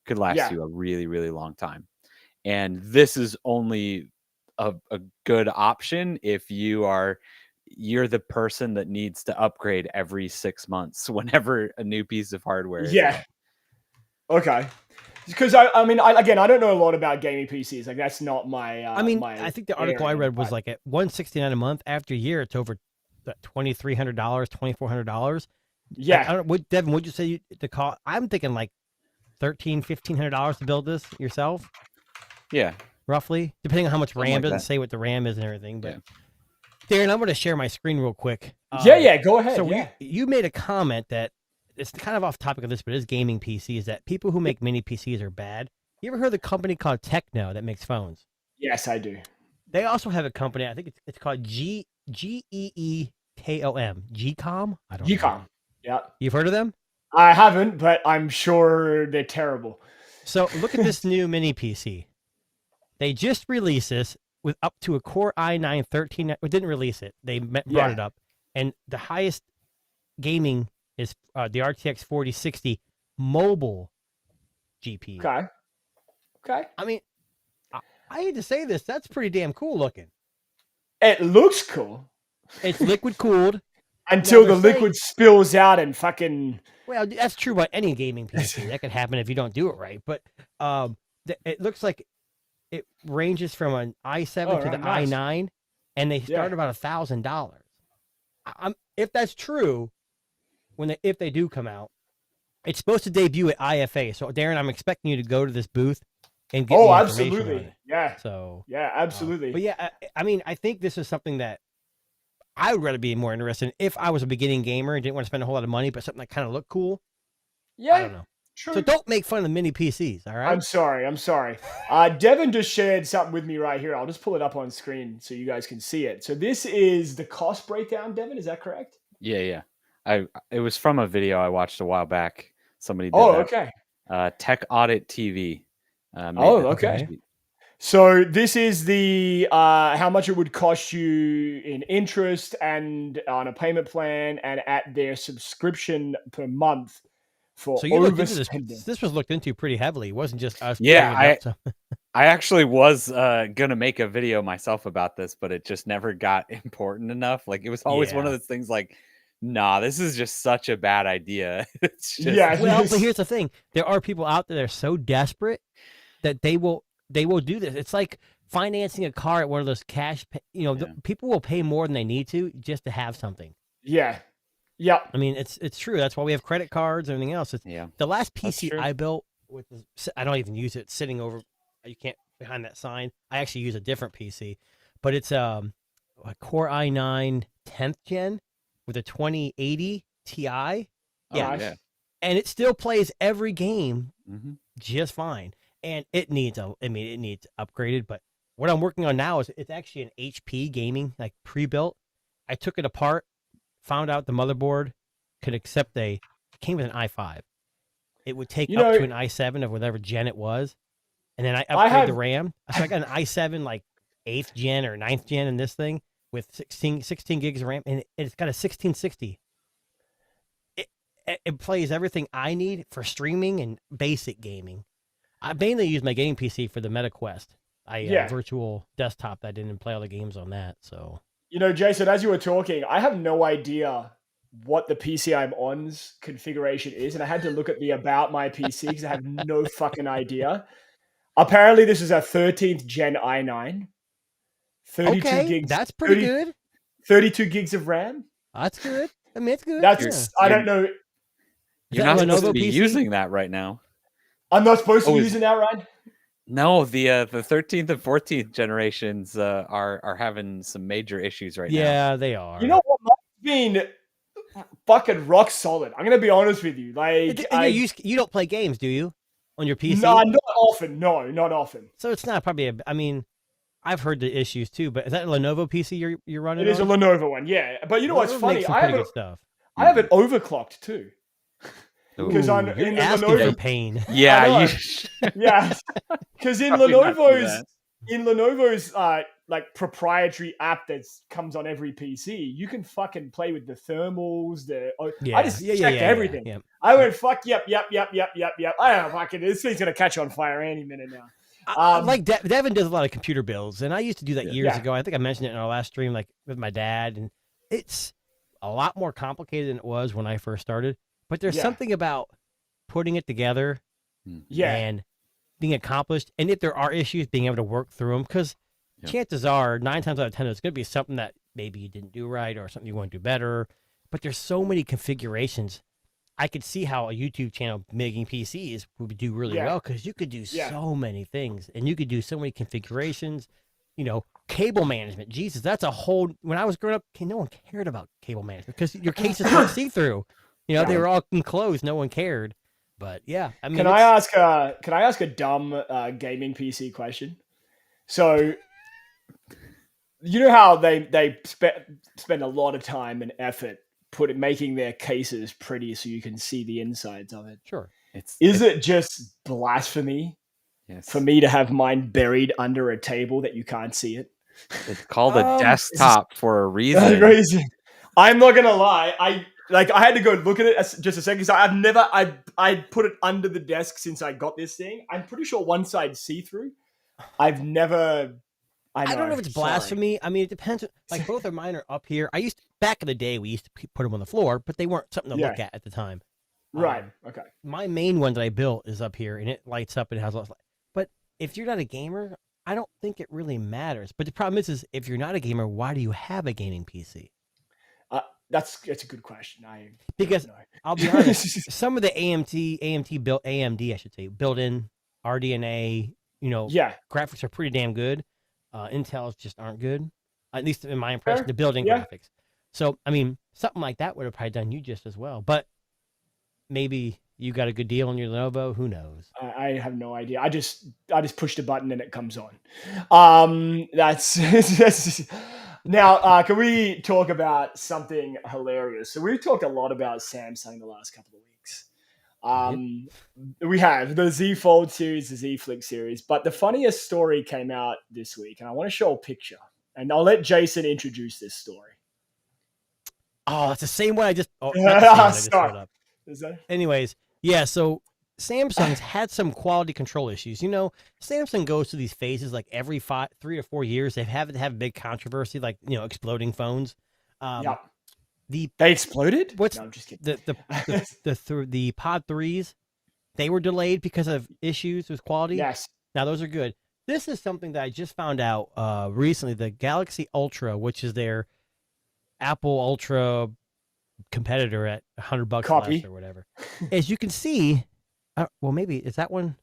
could last Yeah. you a really, really long time. And this is only a good option if you're the person that needs to upgrade every 6 months whenever a new piece of hardware is Yeah. out. Okay. Because I mean, I don't know a lot about gaming PCs. Like, that's not my. I mean, my I think the article I area, read was but- like at $169 a month. After a year, it's over $2,300, $2,400. Yeah. I don't. What, Devin? Would you say the cost? I'm thinking like $1,500 to build this yourself, Yeah. roughly, depending on how much Something RAM. like Doesn't that. say what the RAM is and everything. But Yeah. Darren, I'm going to share my screen real quick. Yeah. Go ahead. So yeah. you made a comment that it's kind of off topic of this, but it is gaming PCs, that people who make mini PCs are bad. You ever heard of the company called Techno that makes phones? Yes, I do. They also have a company, I think it's called GEEKOM. GCOM? I don't know. Gcom. Yeah. You've heard of them? I haven't, but I'm sure they're terrible. So look at this new mini PC. They just released this with up to a Core i9 13. Well, didn't release it. They brought Yeah. it up. And the highest gaming is the RTX 4060 mobile GPU. Okay. I mean, I hate to say this. That's pretty damn cool looking. It looks cool It's liquid cooled. until they're the saying- liquid spills out and fucking. Well, that's true about any gaming PC. That could happen if you don't do it right. But it looks like it ranges from an i7 to the nice. i9, and they start about $1,000. If that's true, if they do come out, it's supposed to debut at IFA. So Darren, I'm expecting you to go to this booth and get Oh, me information on absolutely. it. Yeah. So Yeah, absolutely. but yeah, I mean, I think this is something that I would rather be more interested in if I was a beginning gamer and didn't want to spend a whole lot of money, but something that kind of looked cool. Yeah. I don't know. True. So don't make fun of mini PCs, all right? I'm sorry. Devin just shared something with me right here. I'll just pull it up on screen so you guys can see it. So this is the cost breakdown, Devin. Is that correct? Yeah. It was from a video I watched a while back. Somebody did Oh, that. okay. Tech Audit TV. made Oh, that okay. sheet. So this is the how much it would cost you in interest and on a payment plan and at their subscription per month for So you looked into this. overspending. This was looked into pretty heavily. It wasn't just us. Yeah, bringing it up, so- I actually was gonna make a video myself about this, but it just never got important enough. Like, it was always one of those things like, nah, this is just such a bad idea. It's just, Yeah. Well, but here's the thing: there are people out there that are so desperate that they will do this. It's like financing a car at one of those cash. People will pay more than they need to just to have something. Yeah. I mean, it's true. That's why we have credit cards and everything else. The last PC true. I built I don't even use it. It's sitting over. You can't behind that sign. I actually use a different PC, but it's a Core i9 10th gen with a 2080 Ti. Nice. And it still plays every game Mhm. just fine. And it needs upgraded. But what I'm working on now is it's actually an HP gaming, like pre-built. I took it apart, found out the motherboard could accept it came with an i5. It would take up to an i7 of whatever gen it was. And then I upgraded the RAM. So I got an i7 like 8th gen or 9th gen in this thing with 16 gigs of RAM. And it's got a 1660. It plays everything I need for streaming and basic gaming. I mainly use my gaming PC for the MetaQuest. Virtual desktop that I didn't play all the games on that. So, Jason, as you were talking, I have no idea what the PC I'm on's configuration is, and I had to look at the about my PC because I have no fucking idea. Apparently, this is a 13th gen i9. 32 gigs. That's pretty good. 32 gigs of RAM. That's good. I mean, it's good. I don't know. You're not supposed to be using that right now. I'm not supposed to be using that, right? No, the 13th and 14th generations are having some major issues right now. Yeah, they are. You know what? Mine's been fucking rock solid. I'm gonna be honest with you. Like, you don't play games, do you, on your PC? No, not often. No, not often. So it's not probably. I mean, I've heard the issues too, but is that a Lenovo PC you're running? It is a on? Lenovo one, yeah. But you know what's Lenovo funny? makes some I have pretty it. good stuff. I have it overclocked too. Because Ooh, on you're in the asking Lenovo, for pain. Yeah, I know. you Yeah, because in Probably not do Lenovo's like proprietary app that comes on every PC, you can fucking play with the thermals. I just checked everything. Yeah. I went fuck yep. I don't know, fucking this thing's gonna catch on fire any minute now. Like Devin does a lot of computer builds, and I used to do that years Yeah. ago. I think I mentioned it in our last stream, like with my dad, and it's a lot more complicated than it was when I first started. But there's something about putting it together, and being accomplished, and if there are issues, being able to work through them. Because chances are, 9 times out of 10, it's going to be something that maybe you didn't do right or something you want to do better. But there's so many configurations. I could see how a YouTube channel making PCs would do really well, because you could do so many things, and you could do so many configurations. You know, cable management. Jesus, that's a whole. When I was growing up, no one cared about cable management because your cases were see through. You know, they were all enclosed. No one cared. But yeah, I mean, Can I ask a dumb gaming PC question? So, you know how they spend a lot of time and effort making their cases pretty so you can see the insides of it. Sure. Is it just blasphemy for me to have mine buried under a table that you can't see it? It's called a desktop for a reason. I'm not gonna lie. I had to go look at it just a second. So I put it under the desk since I got this thing. I'm pretty sure one side see through. I don't know if it's blasphemy. I mean, it depends. Like both of mine are up here. Back in the day, we used to put them on the floor, but they weren't something to look at the time. Right. Okay. My main one that I built is up here, and it lights up and has lots of light. But if you're not a gamer, I don't think it really matters. But the problem is if you're not a gamer, why do you have a gaming PC? That's a good question. Because I'll be honest, some of the AMD, I should say, built-in RDNA, graphics are pretty damn good. Intel's just aren't good, at least in my impression. The built-in graphics. So I mean, something like that would have probably done you just as well. But maybe you got a good deal on your Lenovo. Who knows? I have no idea. I just pushed a button and it comes on. That's. Now, can we talk about something hilarious? So we've talked a lot about Samsung the last couple of weeks. We have the Z Fold series, the Z Flip series, but the funniest story came out this week, and I want to show a picture, and I'll let Jason introduce this story. Oh, it's the same one I just. Oh, anyways, yeah. So Samsung's had some quality control issues. You know, Samsung goes through these phases like every 3 or 4 years. They have big controversy, like exploding phones. They exploded. No, I'm just kidding. The Pod 3s, they were delayed because of issues with quality. Yes. Now those are good. This is something that I just found out recently. The Galaxy Ultra, which is their Apple Ultra competitor at $100 less or whatever, as you can see. Well, maybe is that one?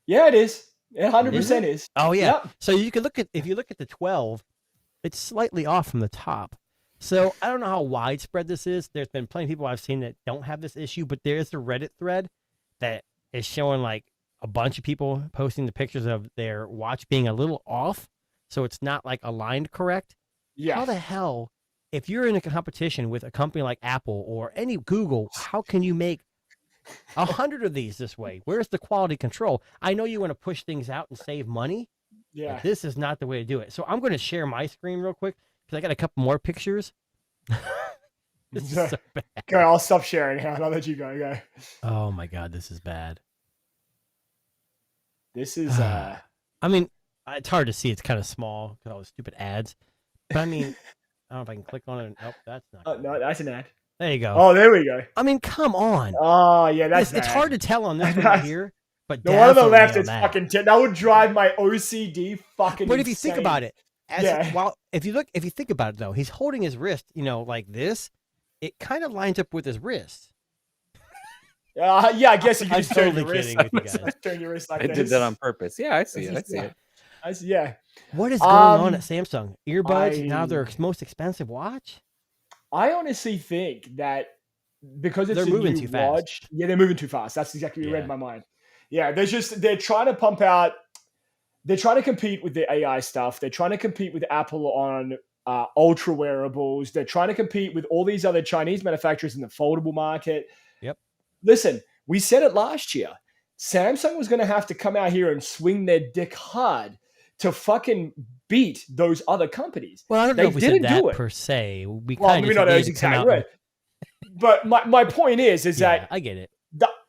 Yeah, it is. 100% is. Oh yeah. Yep. So you can if you look at the 12, it's slightly off from the top. So I don't know how widespread this is. There's been plenty of people I've seen that don't have this issue, but there is a Reddit thread that is showing like a bunch of people posting the pictures of their watch being a little off, so it's not like aligned correct. Yeah. How the hell, if you're in a competition with a company like Apple or any Google, how can you make 100 of these this way? Where's the quality control? I know you want to push things out and save money. Yeah. But this is not the way to do it. So I'm going to share my screen real quick because I got a couple more pictures. This is so bad. Go, I'll stop sharing. I'll let you go. Oh my God, this is bad. This is. I mean, it's hard to see. It's kind of small because all the stupid ads. But I mean, I don't know if I can click on it. Nope, that's not. Oh, no, that's an ad. There you go. Oh, there we go. I mean, come on. Oh, yeah, it's hard to tell on this one right here. But the one on the left is fucking. That would drive my OCD fucking. But if you think about it, if you think about it though, he's holding his wrist, like this. It kind of lines up with his wrist. Yeah, I guess you can just turn your wrist. Turn your wrist like this. I did that on purpose. Yeah, I see it. Yeah. What is going on at Samsung? Earbuds, now their most expensive watch? I honestly think that because it's they're moving too watch, fast. Yeah, they're moving too fast. That's exactly what you read my mind. Yeah, they're trying to pump out they're trying to compete with the AI stuff. They're trying to compete with Apple on ultra wearables. They're trying to compete with all these other Chinese manufacturers in the foldable market. Yep. Listen, we said it last year. Samsung was going to have to come out here and swing their dick hard to fucking beat those other companies. Well, I don't know if we said that per se. We kind of maybe not exactly right. But my point is that I get it.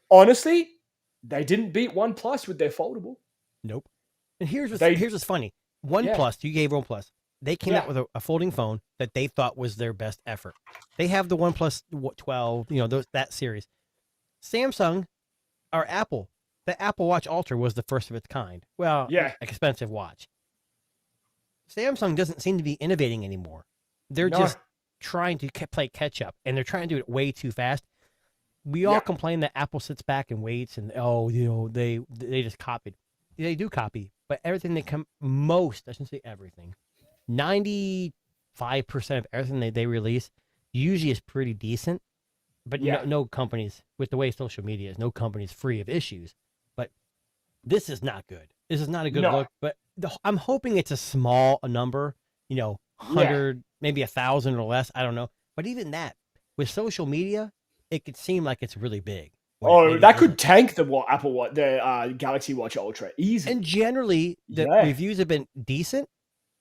Honestly, they didn't beat OnePlus with their foldable. Nope. And here's what's funny. OnePlus, you gave OnePlus. They came out with a folding phone that they thought was their best effort. They have the OnePlus 12, that series. Samsung or Apple, the Apple Watch Ultra was the first of its kind. Well, expensive watch. Samsung doesn't seem to be innovating anymore. They're just trying to play catch up, and they're trying to do it way too fast. We all complain that Apple sits back and waits, and they just copied. They do copy, but everything I shouldn't say everything. 95% of everything they release usually is pretty decent, but no companies, with the way social media is, no company's free of issues. But this is not good. This is not a good look. But I'm hoping it's a small number, 100, maybe 1,000 or less. I don't know. But even that, with social media, it could seem like it's really big. That could tank the Apple Watch, the Galaxy Watch Ultra easily. And generally, the reviews have been decent.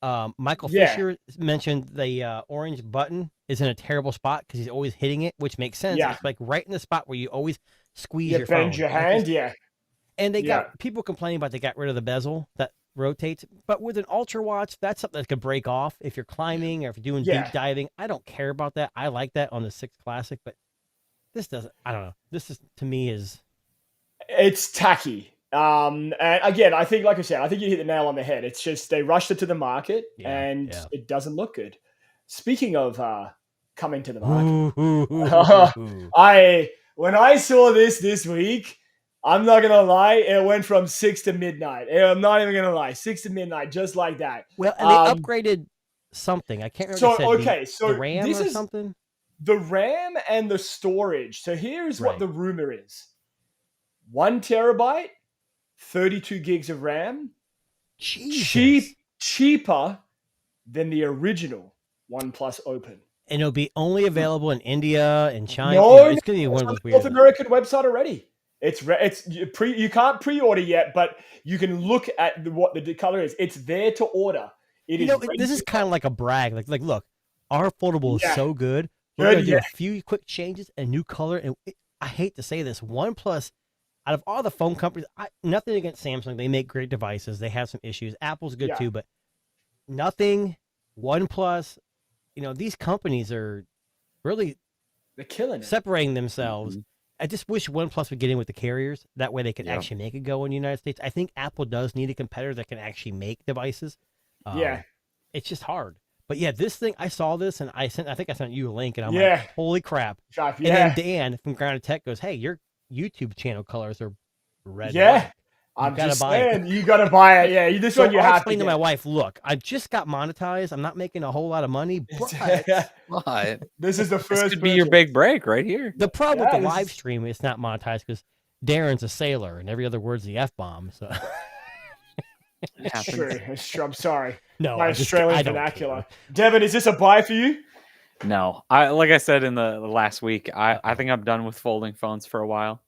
Michael Fisher mentioned the orange button is in a terrible spot because he's always hitting it, which makes sense. It's like right in the spot where you always squeeze your phone. Bend your hand, And they got people complaining about they got rid of the bezel that rotates. But with an Ultra Watch, that's something that could break off if you're climbing or if you're doing deep diving. I don't care about that. I like that on the 6 Classic, but this doesn't. I don't know. This is, to me, it's tacky. And again, I think, like I said, I think you hit the nail on the head. It's just they rushed it to the market, and it doesn't look good. Speaking of coming to the market, when I saw this week, I'm not gonna lie, it went from 6 to midnight. I'm not even gonna lie, 6 to midnight, just like that. Well, and they upgraded something. I can't remember. So the RAM or something. The RAM and the storage. So here's what the rumor is: 1 terabyte. 32 gigs of RAM, cheaper than the original OnePlus Open. And it'll be only available in India and China. No, it's going to be one of those weird. North American website already. You can't pre-order yet, but you can look at what the color is. It's there to order. This is kind of like a brag. Like, look, our foldable is so good. We're going to do a few quick changes, a new color, and I hate to say this, OnePlus. Out of all the phone companies, nothing against Samsung. They make great devices. They have some issues. Apple's good too, but nothing. OnePlus, these companies are really they're killing it. Separating themselves. I just wish OnePlus would get in with the carriers. That way they could actually make it go in the United States. I think Apple does need a competitor that can actually make devices. It's just hard. But this thing, I saw this and I think I sent you a link and I'm like, holy crap. And then Dan from Grounded Tech goes, hey, your YouTube channel colors are red. I'm just saying, you gotta buy it. Yeah, this one you have to explain to my wife, look, I just got monetized. I'm not making a whole lot of money, but this is the first. This could be your big break right here. The problem with the live stream is not monetized because Darren's a sailor and every other word's the F-bomb. So it's true. I'm sorry. No, my Australian vernacular. Devin, is this a buy for you? No, like I said in the last week, I think I'm done with folding phones for a while.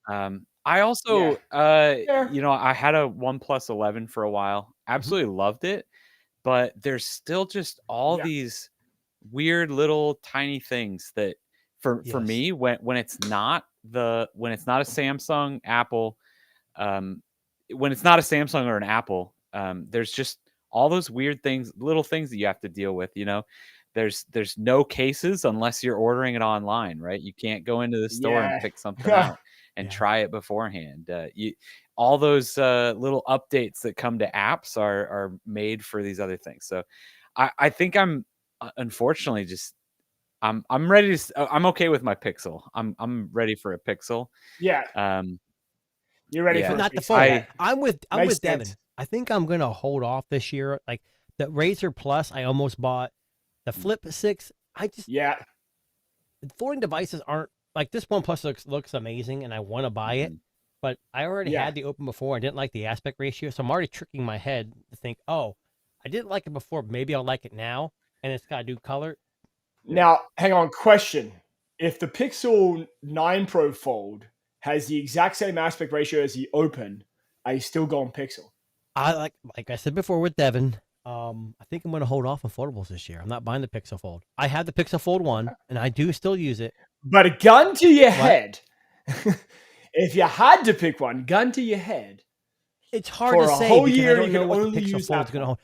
I also, I had a OnePlus 11 for a while. Absolutely loved it, but there's still just all these weird little tiny things that, for me, when it's not a Samsung, Apple, when it's not a Samsung or an Apple, there's just all those weird things, little things that you have to deal with. There's no cases unless you're ordering it online, right? You can't go into the store and pick something out and try it beforehand. All those little updates that come to apps are made for these other things. So I think I'm unfortunately just I'm ready to. I'm okay with my Pixel. I'm ready for a Pixel. Yeah. You're ready for not the phone. I'm with Devin. I think I'm gonna hold off this year. Like the Razer Plus, I almost bought. The Flip 6, folding devices aren't like this. OnePlus looks amazing, and I want to buy it. but I already had the open before. I didn't like the aspect ratio, so I'm already tricking my head to think, oh, I didn't like it before, maybe I'll like it now, and it's got to do color. Now, hang on, question. If the Pixel 9 Pro Fold has the exact same aspect ratio as the open, are you still going Pixel? I like I said before with Devin, I think I'm going to hold off on foldables this year. I'm not buying the Pixel Fold. I have the Pixel Fold 1, and I do still use it. But a gun to your head, if you had to pick one, gun to your head. It's hard to say whole because year, I don't you know can what the only Pixel use Fold is that going to hold.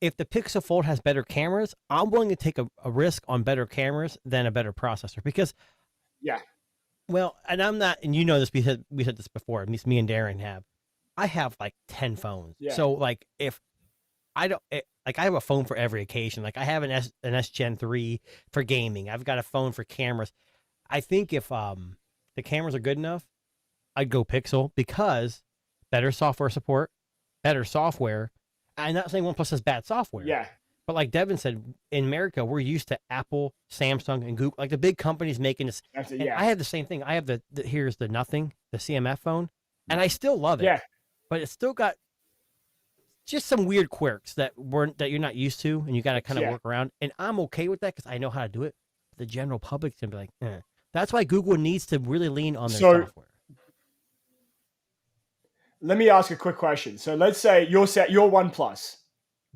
If the Pixel Fold has better cameras, I'm willing to take a risk on better cameras than a better processor because, well, and I'm not, and you know this because we said this before, at least me and Darren have. I have like 10 phones. Yeah. So like if I don't, like I have a phone for every occasion. Like I have an S Gen 3 for gaming. I've got a phone for cameras. I think if the cameras are good enough, I'd go Pixel because better software support, better software. I'm not saying OnePlus has bad software. Yeah. But like Devin said, in America, we're used to Apple, Samsung, and Google, like the big companies making this. And I have the same thing. I have here's the Nothing, the CMF phone, and I still love it. Yeah. But it's still got just some weird quirks that you're not used to, and you got to kind of work around. And I'm okay with that because I know how to do it. The general public's gonna be like, eh. That's why Google needs to really lean on their software. Let me ask a quick question. So let's say you're OnePlus.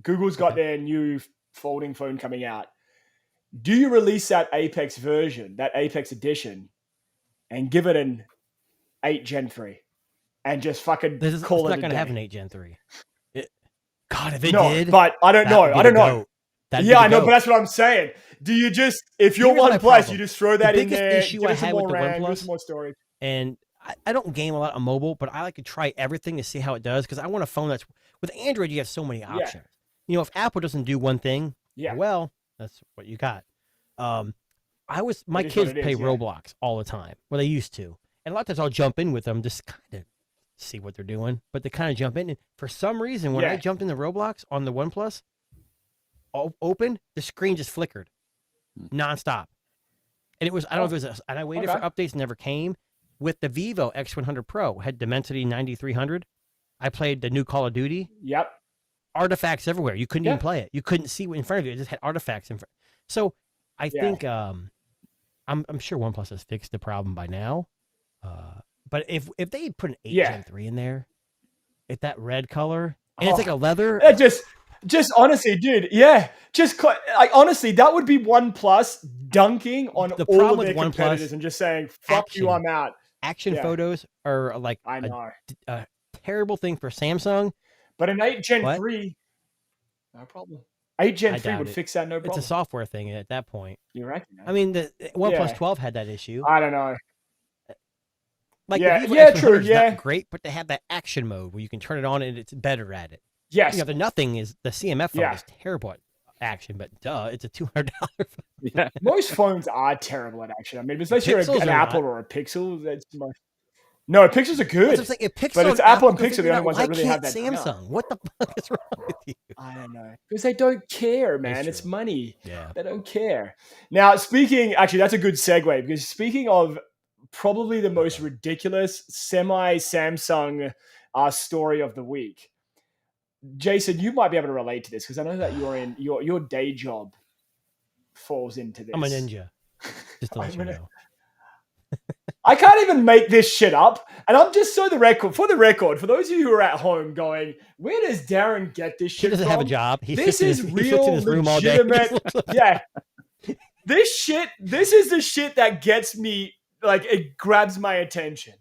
Google's got their new folding phone coming out. Do you release that Apex version, that Apex edition, and give it an 8 Gen 3? And just fucking call it a day? It's not going to have an 8 Gen 3. God, if it no, did. But I don't know. I don't know. Yeah, I know, but that's what I'm saying. Do you just, if you're OnePlus, you just throw that in there? The biggest issue I had with the RAM, OnePlus, more storage. And I don't game a lot on mobile, but I like to try everything to see how it does because I want a phone that's, with Android, you have so many options. You know, if Apple doesn't do one thing, well, that's what you got. My kids play Roblox all the time. Well, they used to. And a lot of times I'll jump in with them, just kind of see what they're doing. But they kind of jump in. And for some reason, when I jumped into Roblox on the OnePlus, open, the screen just flickered nonstop. And it was, I don't know if it was, and I waited for updates, never came. With the Vivo X100 Pro, had Dimensity 9300. I played the new Call of Duty. Yep. Artifacts everywhere. You couldn't even play it. You couldn't see in front of you. It just had artifacts in front. So I think I'm sure OnePlus has fixed the problem by now. But if they put an 8 Gen 3 in there, if that red color and it's like a leather, just honestly, dude, honestly, that would be OnePlus dunking on all of their competitors and just saying, "Fuck you, I'm out." Action photos are like a terrible thing for Samsung. But an 8 Gen 3, no problem. 8 Gen 3 would fix that, no problem. It's a software thing at that point. You reckon? I mean, the OnePlus 12 had that issue. I don't know. Like true. Not great, but they have that action mode where you can turn it on and it's better at it. Yes. You know, the Nothing is the CMF phone is terrible at action, but it's a $200 phone. Yeah. Most phones are terrible at action. I mean, unless you're an Apple or a Pixel, that's no, Pixels are good. But it's Apple and Pixel the only ones that really have that. Samsung, what the fuck is wrong with you? I don't know. Because they don't care, man. It's money. Yeah. They don't care. Now, actually, that's a good segue because speaking of probably the most ridiculous semi-Samsung story of the week, Jason, you might be able to relate to this because I know that you're in your day job falls into this. I'm a ninja. Just to let you know. I can't even make this shit up. And I'm just for the record, for those of you who are at home going, where does Darren get this shit He doesn't from? have a job. This is real legitimate. Yeah. This is the shit that gets me, like, it grabs my attention.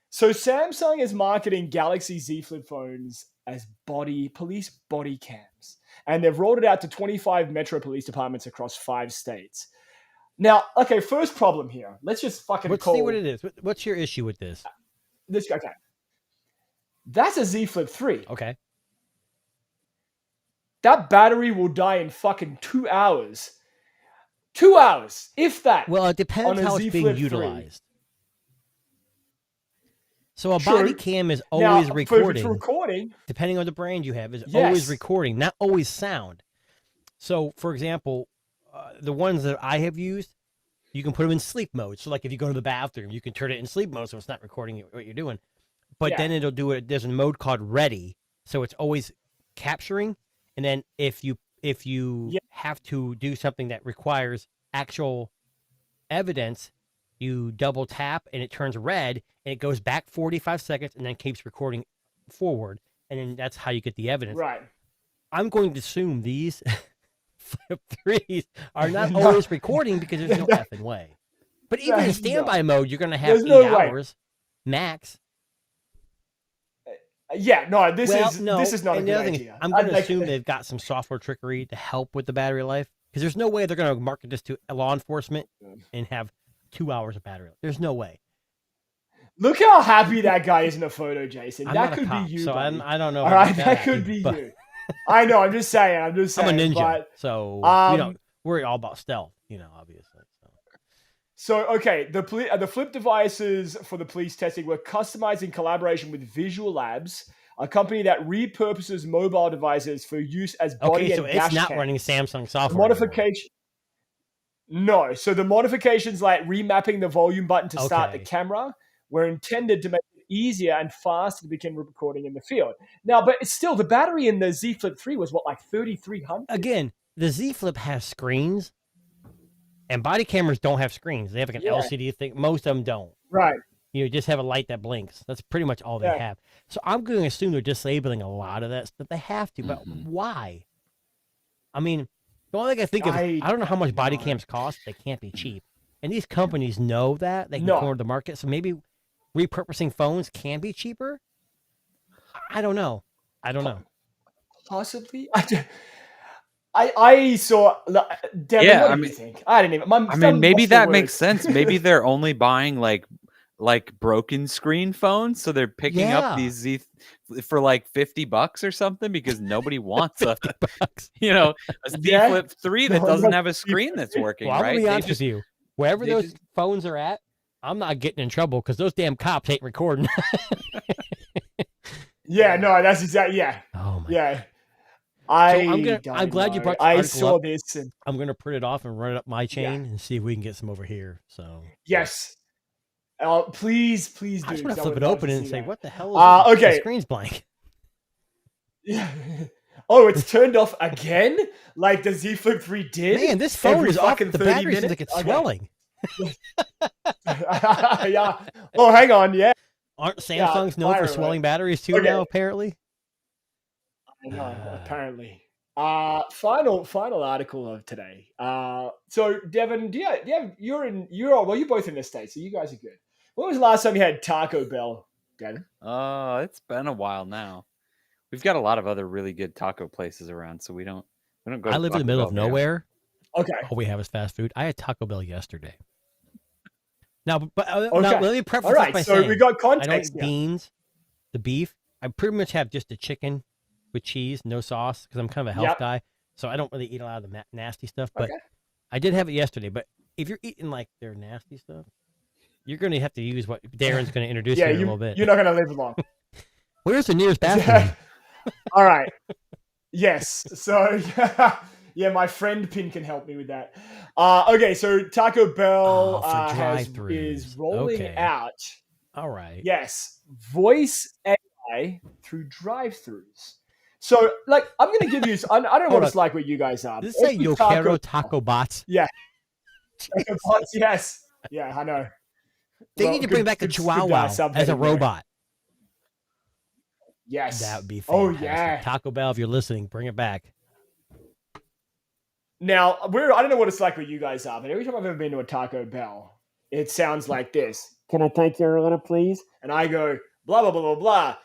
So Samsung is marketing Galaxy Z Flip phones as police body cams. And they've rolled it out to 25 metro police departments across 5 states. Now, okay, first problem here. Let's just fucking Let's see what it is. What's your issue with this? Okay. That's a Z Flip 3. Okay. That battery will die in fucking 2 hours. 2 hours, if that. Well, it depends how it's being utilized. So a body cam is always recording. For recording. Depending on the brand you have, is always recording, not always sound. So, for example, the ones that I have used, you can put them in sleep mode. So, like if you go to the bathroom, you can turn it in sleep mode so it's not recording what you're doing. but then it'll do it. There's a mode called ready, so it's always capturing. And then if you have to do something that requires actual evidence, you double tap and it turns red and it goes back 45 seconds and then keeps recording forward. And then that's how you get the evidence. Right. I'm going to assume these Flip 3s are not always recording because there's no effing way. But even in standby mode, you're going to have 8 hours max. Yeah, no, this is not a good idea. I'm going to assume they've got some software trickery to help with the battery life, because there's no way they're going to market this to law enforcement and have 2 hours of battery life. There's no way. Look how happy that guy is in the photo, Jason. That could cop, be you. So I don't know. All right, that could be you. I know. I'm just saying. I'm a ninja, but, so we're all about stealth, obviously. So okay, the Flip devices for the police testing were customized in collaboration with Visual Labs, a company that repurposes mobile devices for use as body and dash cams. It's not running Samsung software. Modification. No, so the modifications like remapping the volume button to start the camera were intended to make it easier and faster to begin recording in the field. Now, but it's still, the battery in the Z Flip 3 was like 3,300? Again, the Z Flip has screens, and body cameras don't have screens. They have like an LCD thing. Most of them don't. Right. You just have a light that blinks. That's pretty much all they have. So I'm going to assume they're disabling a lot of that stuff. They have to, but why? I mean, the only thing I think of, I don't know how much body cams cost. They can't be cheap. And these companies know that. They can corner the market. So maybe repurposing phones can be cheaper. I don't know. Possibly. I saw. Devin, what do you think? I didn't even. Maybe that makes sense. Maybe they're only buying like broken screen phones, so they're picking up these Z for like $50 or something because nobody wants a Z Flip 3 that doesn't have a screen that's working. Well, right? I'll be honest with you. Wherever those phones are at, I'm not getting in trouble because those damn cops ain't recording. No, that's exactly. Yeah. Oh my. Yeah. I'm glad you brought. I saw this. I'm going to print it off and run it up my chain and see if we can get some over here. So yes. Please do. I just want to flip it open and say, "What the hell is this? The screen's blank." Yeah. Oh, it's turned off again, like the Z Flip 3 did. Man, this phone is off. The battery seems like it's swelling. Yeah. Oh, hang on. Yeah. Aren't Samsungs known for swelling batteries too now? Apparently. I know. Apparently. Final article of today. So Devin, you're both in the States, so you guys are good. When was the last time you had Taco Bell, Devin? It's been a while now. We've got a lot of other really good taco places around, so we don't go. I live in the middle of nowhere. Okay. All we have is fast food. I had Taco Bell yesterday. Now, now let me preface this by saying, we got context. I don't eat beans, the beef. I pretty much have just the chicken with cheese, no sauce, because I'm kind of a health guy. So I don't really eat a lot of the nasty stuff. But I did have it yesterday. But if you're eating like their nasty stuff, you're going to have to use what Darren's going to introduce you in a little bit. You're not going to live long. Where's the nearest bathroom? All right. Yes. So, my friend Pin can help me with that. Okay, so Taco Bell is rolling out. All right. Yes, voice AI through drive-thrus. So, like, I'm going to give you. I don't know what it's like where you guys are. Did it say Yo Quiero Taco Bots? Yeah. Taco Bots. Yes. Yeah, I know. They need to bring back the Chihuahua as a robot. Yes. That would be fantastic. Oh, yeah. Taco Bell, if you're listening, bring it back. Now, I don't know what it's like where you guys are, but every time I've ever been to a Taco Bell, it sounds like this. Can I take your order, please? And I go, blah, blah, blah, blah, blah.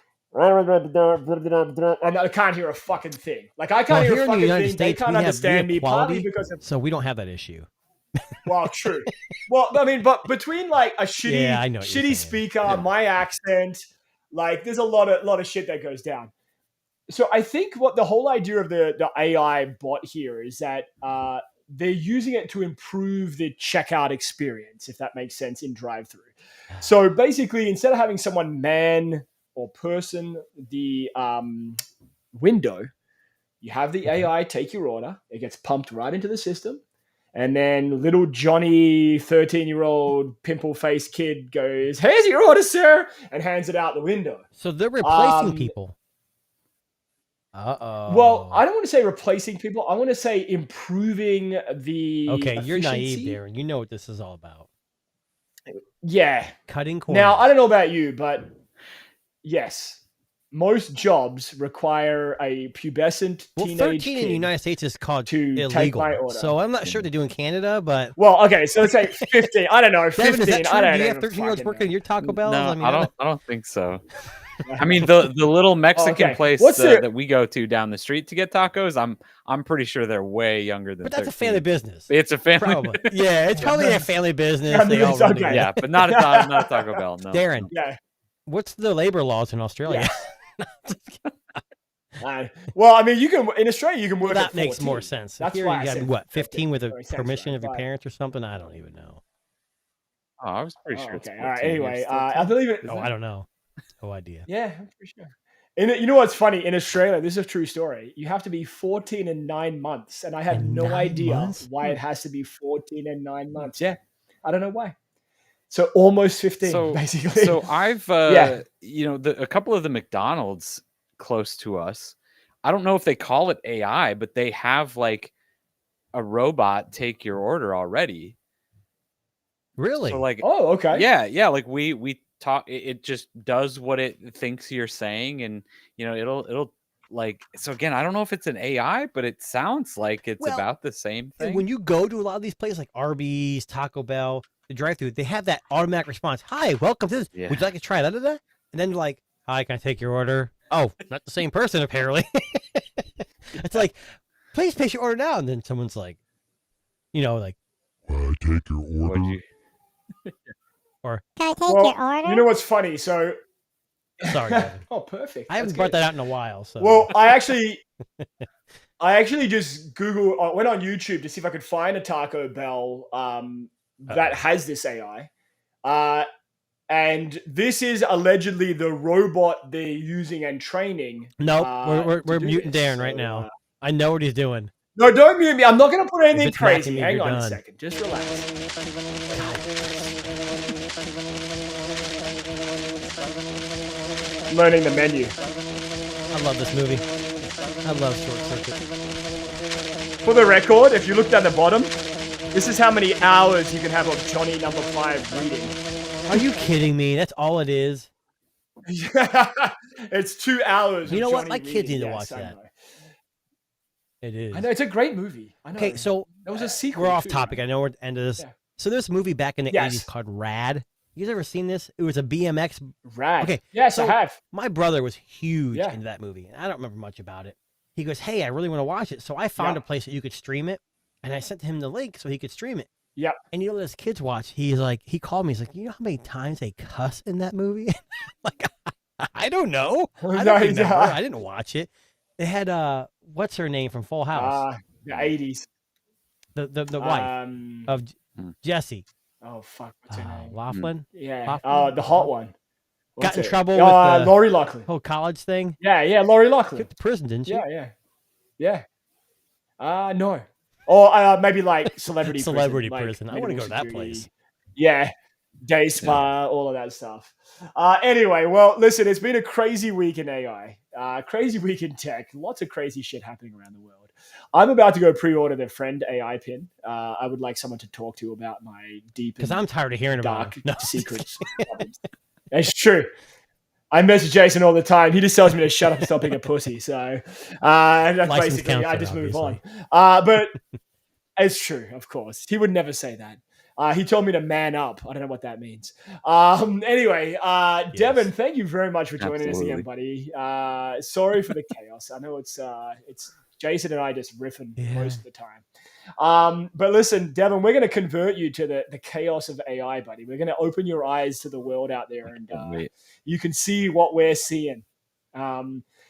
And I can't hear a fucking thing. Like, I can't hear a fucking thing. States, they can't understand me, partly because of... So we don't have that issue. Well, true. Well, I mean, but between, like, a shitty speaker, my accent... Like, there's a lot of shit that goes down. So I think what the whole idea of the AI bot here is that they're using it to improve the checkout experience, if that makes sense, in drive-thru. So basically, instead of having someone man or person the window, you have the AI take your order. It gets pumped right into the system. And then little Johnny, 13-year-old pimple-faced kid goes, "Here's your order, sir," and hands it out the window. So they're replacing people. Well, I don't want to say replacing people. I want to say improving the Okay, you're naive, efficiency. Darren. You know what this is all about. Yeah. Cutting corners. Now, I don't know about you, but yes, most jobs require a pubescent teenage 13 kid in the United States is called to take illegal. my order. So I'm not sure they do in Canada, but Well, okay, so let's say 15. I don't know, 15. Devin, is that true? I don't Do you even have 13-year-olds fucking working in your Taco Bell? No, mean, I don't think so. I mean, the little Mexican okay. place What's that we go to down the street to get tacos, I'm pretty sure they're way younger than. But that's 13. a family business. It's a family. Probably. Yeah, it's probably a family business. Family They all business, run okay. together. Yeah, but not a Taco Bell. No. Darren, Yeah. what's the labor laws in Australia? Well, I mean, you can in Australia you can work. That at makes 14. more sense. That's Here why I you got said what 15 with the Sorry, sounds permission right, of your but- parents or something. I don't even know. Oh, I was pretty sure. It's Okay, all right. 14 Anyway, years. I believe it. Oh, I don't know. No idea. Yeah, I'm pretty sure. And you know what's funny? In Australia, this is a true story. You have to be 14 and 9 months, and I had In no 9 idea months? why it has to be 14 and 9 months. Yeah, I don't know why. So almost 15, basically. So I've Yeah. a couple of the McDonald's close to us. I don't know if they call it AI, but they have like a robot take your order already. Really? So like, Oh, okay. yeah, like we talk. It just does what it thinks you're saying, and it'll like. So again, I don't know if it's an AI, but it sounds like it's Well, about the same And thing. when you go to a lot of these places like Arby's, Taco Bell, the drive-through, they have that automatic response. Hi, welcome to this. Yeah. Would you like to try that? And then you're like, hi, can I take your order? Oh, not the same person, apparently. It's like, please place your order now. And then someone's like, like, Take your order. What'd you- or, Can I take Well, your order? you know what's funny? So, sorry, Devin. oh, perfect. I haven't That's brought good. that out in a while. So, Well, I actually just went on YouTube to see if I could find a Taco Bell that has this AI. And this is allegedly the robot they're using and training. nope, to we're do muting this. Darren right So, now. I know what he's doing. No, don't mute me. I'm not going to put anything it's macking crazy. me, Hang you're on a done. second. Just relax. I'm learning the menu. I love this movie. I love Short Circuit. For the record, if you look down the bottom, this is how many hours you can have of Johnny number 5 reading. Are you kidding me? That's all it is. It's 2 hours. You of know what? Johnny My kids reading. need to Yes, watch I that. know. It is. I know it's a great movie. I know. Okay, so there was a sequel. we're off too, topic. right? I know we're at the end of this. Yeah. So there's a movie back in the Yes. 80s called Rad. You guys ever seen this? It was a BMX. Rad. Okay, Yes, so- I have. My brother was huge Yeah. into that movie, and I don't remember much about it. He goes, "Hey, I really want to watch it." So I found Yeah. a place that you could stream it, and I sent him the link so he could stream it. Yep. And you know, as kids watch, he called me. He's like, "You know how many times they cuss in that movie?" Like, I don't know. I don't No, remember. yeah. I didn't watch it. They had what's her name from Full House? The 80s. The wife of Jesse. Oh fuck, what's her name? Laughlin. Yeah. Hoffman? The hot one. Got What's in it? trouble with the Lori Loughlin. whole college thing. Yeah, Lori Loughlin. Took to prison, didn't she? Yeah. No. Or maybe like celebrity Celebrity prison. prison. Like I want to go minimum to that security. place. Yeah. Day spa, all of that stuff. Anyway, well, listen, it's been a crazy week in AI, crazy week in tech, lots of crazy shit happening around the world. I'm about to go pre-order the Friend AI pin. I would like someone to talk to about my deep Because and I'm tired of hearing about dark it. No. secrets. It's true. I message Jason all the time. He just tells me to shut up and stop being a pussy. So that's License basically, I counselor, just move obviously. on. But it's true, of course. He would never say that. He told me to man up. I don't know what that means. Anyway, Devin, thank you very much for joining us again, buddy. Sorry for the chaos. I know it's Jason and I just riffing most of the time. But listen, Devin, we're going to convert you to the chaos of AI, buddy. We're going to open your eyes to the world out there, and you can see what we're seeing.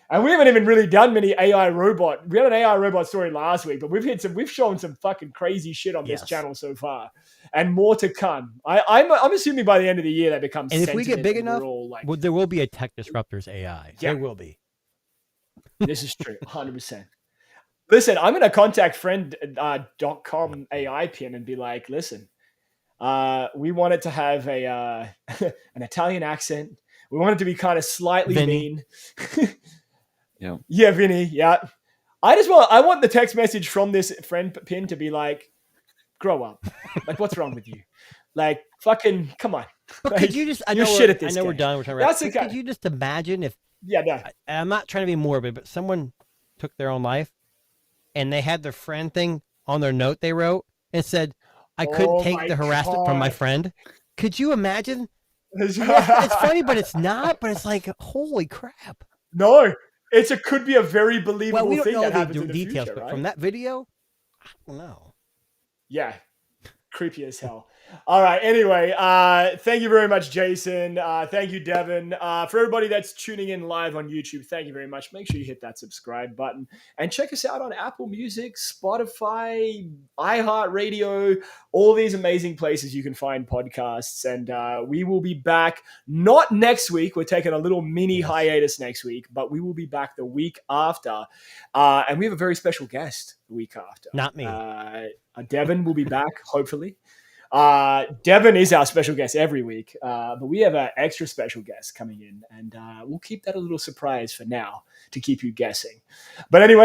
And we haven't even really done many AI robot. We had an AI robot story last week, but we've shown some fucking crazy shit on this channel so far, and more to come. I'm assuming by the end of the year that becomes. And if we get big enough, like, there will be a Tech Disruptors AI. Yeah. There will be. This is true, 100%. Listen, I'm going to contact friend.com AI pin and be like, listen, we want it to have a an Italian accent. We want it to be kind of slightly Vinny. mean. Yeah. Yeah, Vinny. Yeah. I want the text message from this friend pin to be like, grow up. Like, what's wrong with you? Like, fucking, come on. But like, could you just? I know, shit at this we're game. done. We're talking That's about. the Could guy. you just imagine if? Yeah, no. I'm not trying to be morbid, but someone took their own life, and they had their friend thing on their note they wrote and said, "I couldn't take the harassment from my friend." Could you imagine? It's funny, but it's not. But it's like, holy crap! No, could be a very believable Well, we don't thing know that the happens in the details, future, but right? from that video, I don't know. Yeah, creepy as hell. All right. Anyway, thank you very much, Jason. Thank you, Devin. For everybody that's tuning in live on YouTube, thank you very much. Make sure you hit that subscribe button and check us out on Apple Music, Spotify, iHeartRadio, all these amazing places you can find podcasts. And we will be back not next week. We're taking a little mini hiatus next week, but we will be back the week after. And we have a very special guest the week after. Not me. Devin will be back, hopefully. Devin is our special guest every week, but we have an extra special guest coming in, and we'll keep that a little surprise for now to keep you guessing. But anyway,